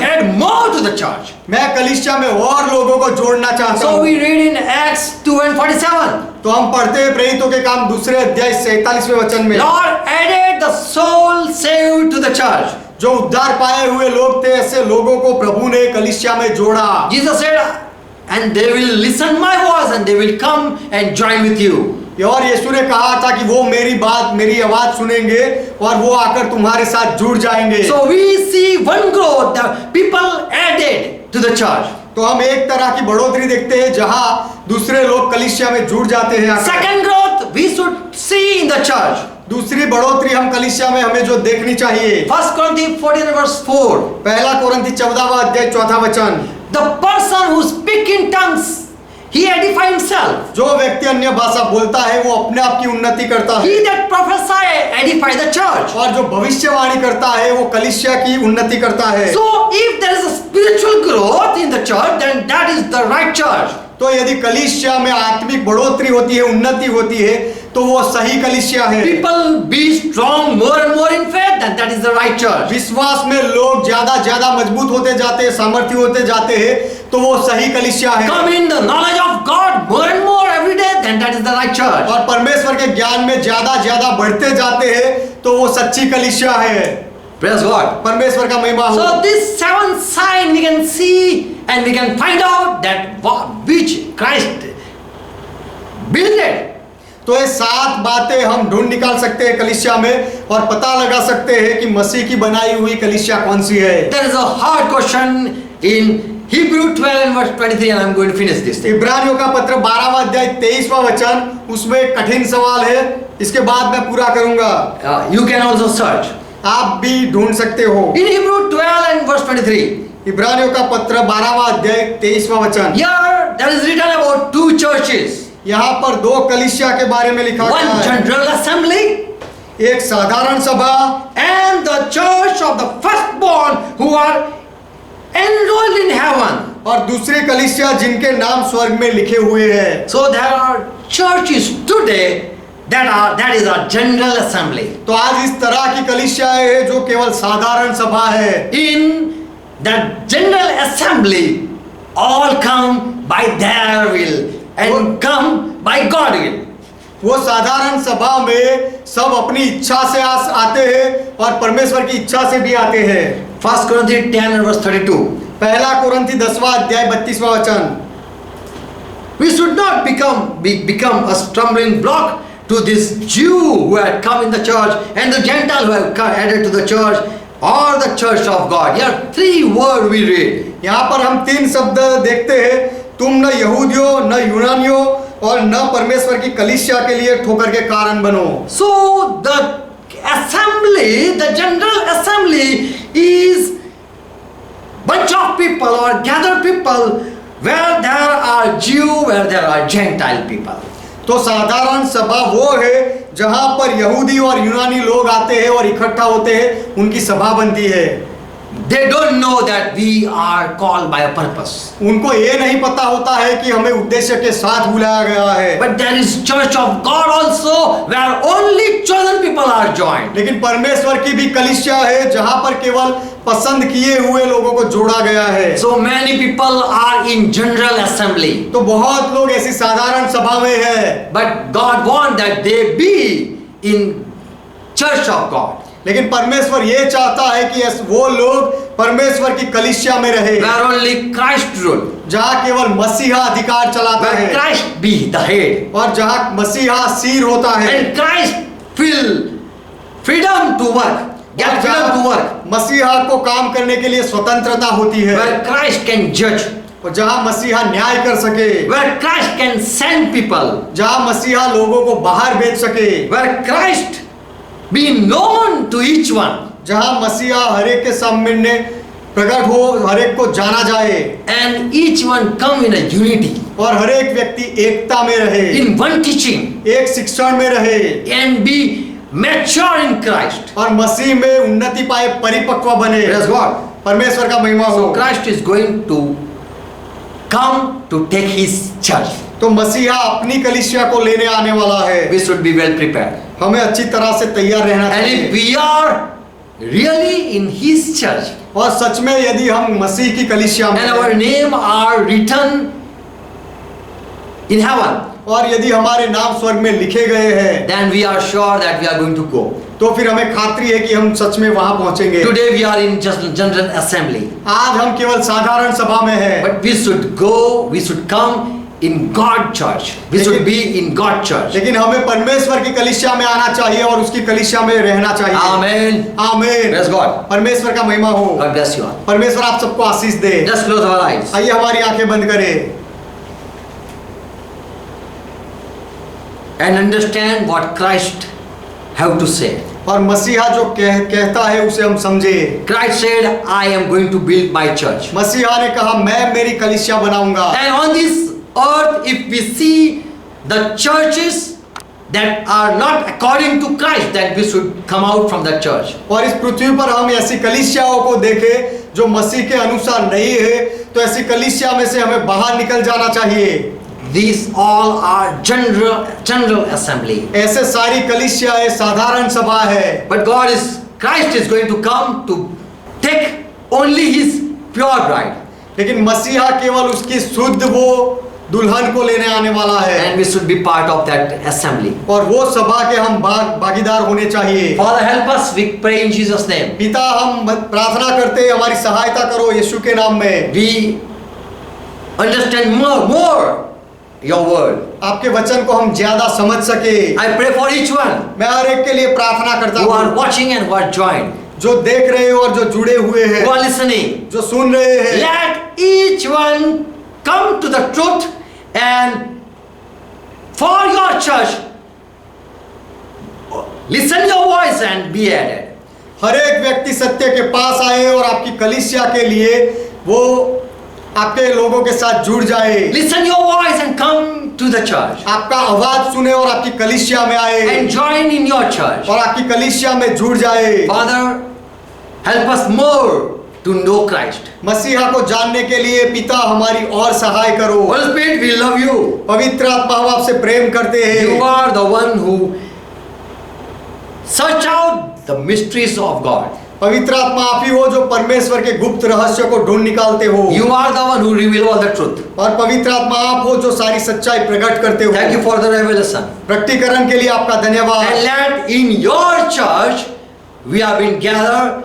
add more to the church. मैं कलीसिया में और लोगों को जोड़ना चाहता So हूँ। we read in Acts 2:47. तो हम पढ़ते हैं प्रेरितों के काम 2 अध्याय 47वें वचन में, Lord added the soul saved to the church. जो उद्धार पाए हुए लोग थे, ऐसे लोगों को प्रभु ने कलीसिया में जोड़ा। Jesus said, and they will listen my voice and they will come and join with you. और यीशु ने कहा था कि वो मेरी आवाज सुनेंगे और वो आकर तुम्हारे साथ जुड़ जाएंगे। So we see one growth, the people added to the church. तो हम एक तरह की बढ़ोतरी देखते हैं जहां दूसरे लोग कलीसिया में जुड़ जाते हैं आकर। Second growth we should see in the church. दूसरी बढ़ोतरी हम कलीसिया में हमें जो देखनी चाहिए, 1 Corinthians 14:4. पहला कोरिन्थी 14वां अध्याय 4वां वचन। The person who speak in tongues, he edify himself. जो व्यक्ति अन्य भाषा बोलता है वो अपने आप की उन्नति करता है, He that prophesy edify the church. और जो भविष्यवाणी करता है वो कलीसिया की उन्नति करता है। So if there is a spiritual growth in the church, then that is the right church. तो यदि कलीसिया में आत्मिक बढ़ोतरी होती है, उन्नति होती है, तो वो सही कलीसिया है। People be strong more and more in faith, then that is the right church. विश्वास में लोग ज्यादा मजबूत होते जाते हैं, सामर्थ्य होते जाते हैं, तो वो सही कलीसिया है। Come in the knowledge of God more and more every day, then that is the right church. और परमेश्वर के ज्ञान में ज्यादा बढ़ते जाते हैं, तो वो सच्ची कलीसिया है। Praise God. परमेश्वर का महिमा हो। So this 7th sign we can see and we can find out that which Christ built it. तो ये 7 बातें हम ढूंढ निकाल सकते हैं कलीसिया में और पता लगा सकते हैं कि मसीह की बनाई हुई कलीसिया कौन सी है। There is a hard question in Hebrew 12:23 and I'm going to finish this thing. इब्रानियों का पत्र 12वां अध्याय 23वां वचन, उसमें एक कठिन सवाल है, इसके बाद मैं पूरा करूंगा। You can also search. आप भी ढूंढ सकते हो। In Hebrew 12:23. इब्रानियों का पत्र 12वां अध्याय 23वां वचन। Here there is written about 2 churches. यहाँ पर 2 कलीसिया के बारे में लिखा गया One है, general assembly एक साधारण सभा and the church of the firstborn who are enrolled in heaven. और दूसरी कलीसिया जिनके नाम स्वर्ग में लिखे हुए हैं। So there are churches today that is a general assembly. तो आज इस तरह की कलीसियाएं हैं जो केवल साधारण सभा है। In that general assembly, all come by their will and come by God will. वो साधारण सभा में सब अपनी इच्छा से आते हैं और परमेश्वर की इच्छा से भी आते हैं। 1 Corinthians 10:32. पहला कोरिन्थी 10वां अध्याय 32वां वचन। We should not become a stumbling block to this Jew who had come in the church and the Gentile who have added to the church or the church of God. Here 3 words we read. यहाँ पर हम 3 शब्द देखते हैं, तुम न यहूदियों न यूनानियों और न परमेश्वर की कलीसिया के लिए ठोकर के कारण बनो। So the assembly, the general assembly is bunch of people or gathered people where there are Jew, where there are Gentile people. तो साधारण सभा वो है जहां पर यहूदी और यूनानी लोग आते हैं और इकट्ठा होते हैं, उनकी सभा बनती है। They don't know that we are called by a purpose. उनको ये नहीं पता होता है कि हमें उद्देश्य के साथ बुलाया गया है। But there is church of God also where only chosen people are joined. लेकिन परमेश्वर की भी कलीसिया है जहां पर केवल पसंद किए हुए लोगों को जोड़ा गया है। So many people are in general assembly. तो बहुत लोग ऐसी साधारण सभा में है, But God wants that they be in church of God. लेकिन परमेश्वर ये चाहता है कि वो लोग परमेश्वर की कलीसिया में रहे, Where only Christ rule. जहाँ केवल मसीहा अधिकार चलाता Where है Christ be the head. और जहाँ मसीहा सिर होता है And Christ feel freedom to work. get freedom to work, मसीहा को काम करने के लिए स्वतंत्रता होती है, where Christ can judge, और जहाँ मसीहा न्याय कर सके, where Christ can send people, जहाँ मसीहा लोगों को बाहर भेज सके, where Christ be known to each one, जहाँ मसीहा हर एक के सामने प्रकट हो, हर एक को जाना जाए, and each one come in a unity, और हर एक व्यक्ति एकता में रहे, in one teaching, एक शिक्षण में रहे, and be mature in Christ. और मसीह में उन्नति पाए, परिपक्व बने। Praise God. परमेश्वर का महिमा हो। So Christ is going to come to take his church. तो मसीहा अपनी कलीसिया को लेने आने वाला है। We should be well prepared. हमें अच्छी तरह से तैयार रहना And if चाहिए, we are really in his church और सच में यदि हम मसीह की कलीसिया में and our हैं, name are written in heaven, और यदि हमारे नाम स्वर्ग में लिखे गए हैं, then we are sure that we are going to go. तो फिर हमें खात्री है कि हम सच में वहां पहुंचेंगे। Today we are in just general assembly, आज हम केवल साधारण सभा में हैं, but we should go, we should come in God church. We should be in God church. लेकिन हमें परमेश्वर की कलीसिया में आना चाहिए और उसकी कलीसिया में रहना चाहिए। Amen. आमीन। Praise God. परमेश्वर का महिमा हो। God bless you all. परमेश्वर आप सबको आशीष दे। Just close our eyes. आइए हमारी आंखें बंद करें And understand what Christ have to say. और मसीहा जो कहता है उसे हम समझे। Christ said, I am going to build my church. मसीहा ने कहा मैं मेरी कलीसिया बनाऊंगा। And on this earth, if we see the churches that are not according to Christ, then we should come out from that church. और इस पृथ्वी पर हम ऐसी कलीसियाओं को देखें जो मसीह के अनुसार नहीं है, तो ऐसी कलीसिया में से हमें बाहर निकल जाना चाहिए। These all are general assembly. ऐसे सारी कलीसिया है, साधारण सभा है। But Christ is going to come to take only his pure bride. लेकिन मसीहा केवल उसकी शुद्ध वो दुल्हन को लेने आने वाला है, And we should be part of that assembly. और वो सभा के हम भागीदार होने चाहिए। Father, help us, we pray in Jesus' name. पिता हम प्रार्थना करते हैं, हमारी सहायता करो यीशु के नाम में। We understand more your word. आपके वचन को हम ज्यादा समझ सके। I pray for each one मैं हर एक के लिए प्रार्थना करता who are हूँ, watching and who are joined, जो देख रहे हो और जो जुड़े हुए हैं, who are listening. जो सुन रहे हैं। Let each one come to the truth, and for your church, listen your voice and be added. हर एक व्यक्ति सत्य के पास आए और आपकी कलीसिया के लिए वो आपके लोगों के साथ जुड़ जाए। Listen your voice and come to the church आपका आवाज सुने और आपकी कलीसिया में आए, and join in your church. और आपकी कलीसिया में जुड़ जाए। Father, help us more to know Christ. मसीहा को जानने के लिए पिता हमारी और सहाय करो। Holy Spirit, we love you. पवित्र आत्मा हम आपसे प्रेम करते हैं। You are the one who search out the mysteries of God. पवित्र आत्मा आप ही हो जो परमेश्वर के गुप्त रहस्य को ढूंढ निकालते हो। You are the one who reveal all the truth. और पवित्र आत्मा आप हो जो सारी सच्चाई प्रकट करते हो। Thank you for the revelation. प्रकटीकरण के लिए आपका धन्यवाद। And let in your church we have been gathered,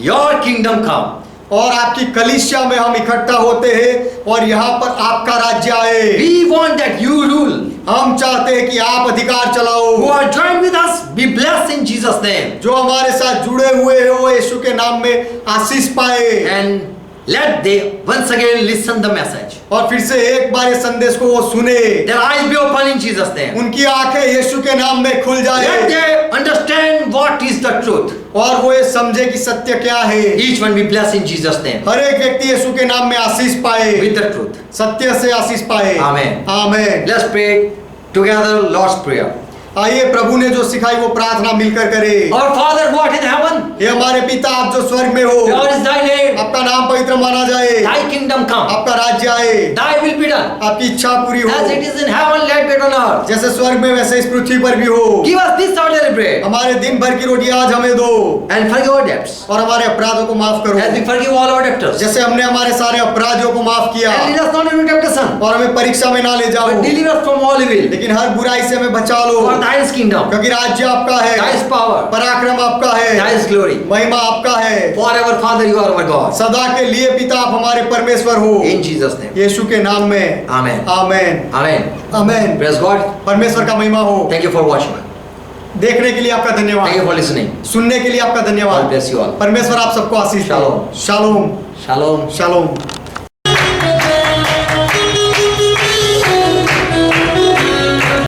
your kingdom come. और आपकी कलीसिया में हम इकट्ठा होते हैं और यहाँ पर आपका राज्य आए। We want that you rule. हम चाहते हैं कि आप अधिकार चलाओ। Who are joined with us, be blessed in Jesus' name. जो हमारे साथ जुड़े हुए हैं वो यीशु के नाम में आशीष पाए। And let they once again listen the message. और फिर से एक बार इस संदेश को वो सुने। Their eyes be open in Jesus' name. उनकी आंखें यीशु के नाम में खुल Let जाए they understand what is the truth. और वो ये समझे कि सत्य क्या है। Each one be blessed in Jesus' name. हर एक व्यक्ति यीशु के नाम में आशीष पाए, With the truth. सत्य से आशीष पाए। Amen. आमीन। Let's pray together Lord's Prayer. आइए प्रभु ने जो सिखाई वो प्रार्थना मिलकर करें। Our Father who art in heaven, ये हमारे पिता आप जो स्वर्ग में हो, Lord is thy name. आपका नाम पवित्र माना जाए, Thy kingdom come. आपका राज्य आए, Thy will be done. आपकी इच्छा पूरी हो, As it is in heaven, let it be on earth. जैसे स्वर्ग में वैसे इस पृथ्वी पर भी हो। Give us this our daily bread. हमारे दिन भर की रोटी आज हमें दो And forgive our debts. और हमारे अपराधों को माफ करो, As we forgive all our debtors. जैसे हमने हमारे सारे अपराधियों को माफ किया। And lead us not into temptation, और हमें परीक्षा में ना ले जाओ, but deliver us from all evil. लेकिन हर बुराई से हमें बचा लो, For thine is kingdom, क्योंकि राज्य आपका है, thy is power, पराक्रम आपका thy है, is glory. महिमा आपका है। Forever, Father, you are our God. सदा के लिए पिता आप हमारे परमेश्वर हो, In Jesus' name. यीशु के नाम में Amen. आमेन Amen. आमेन। Praise God. परमेश्वर का महिमा हो। Thank you for watching. देखने के लिए आपका Thank you धन्यवाद, for listening. सुनने के लिए आपका God धन्यवाद। bless you all. परमेशवर आप सबको आशीष दे। Shalom. Shalom Shalom. शालोम।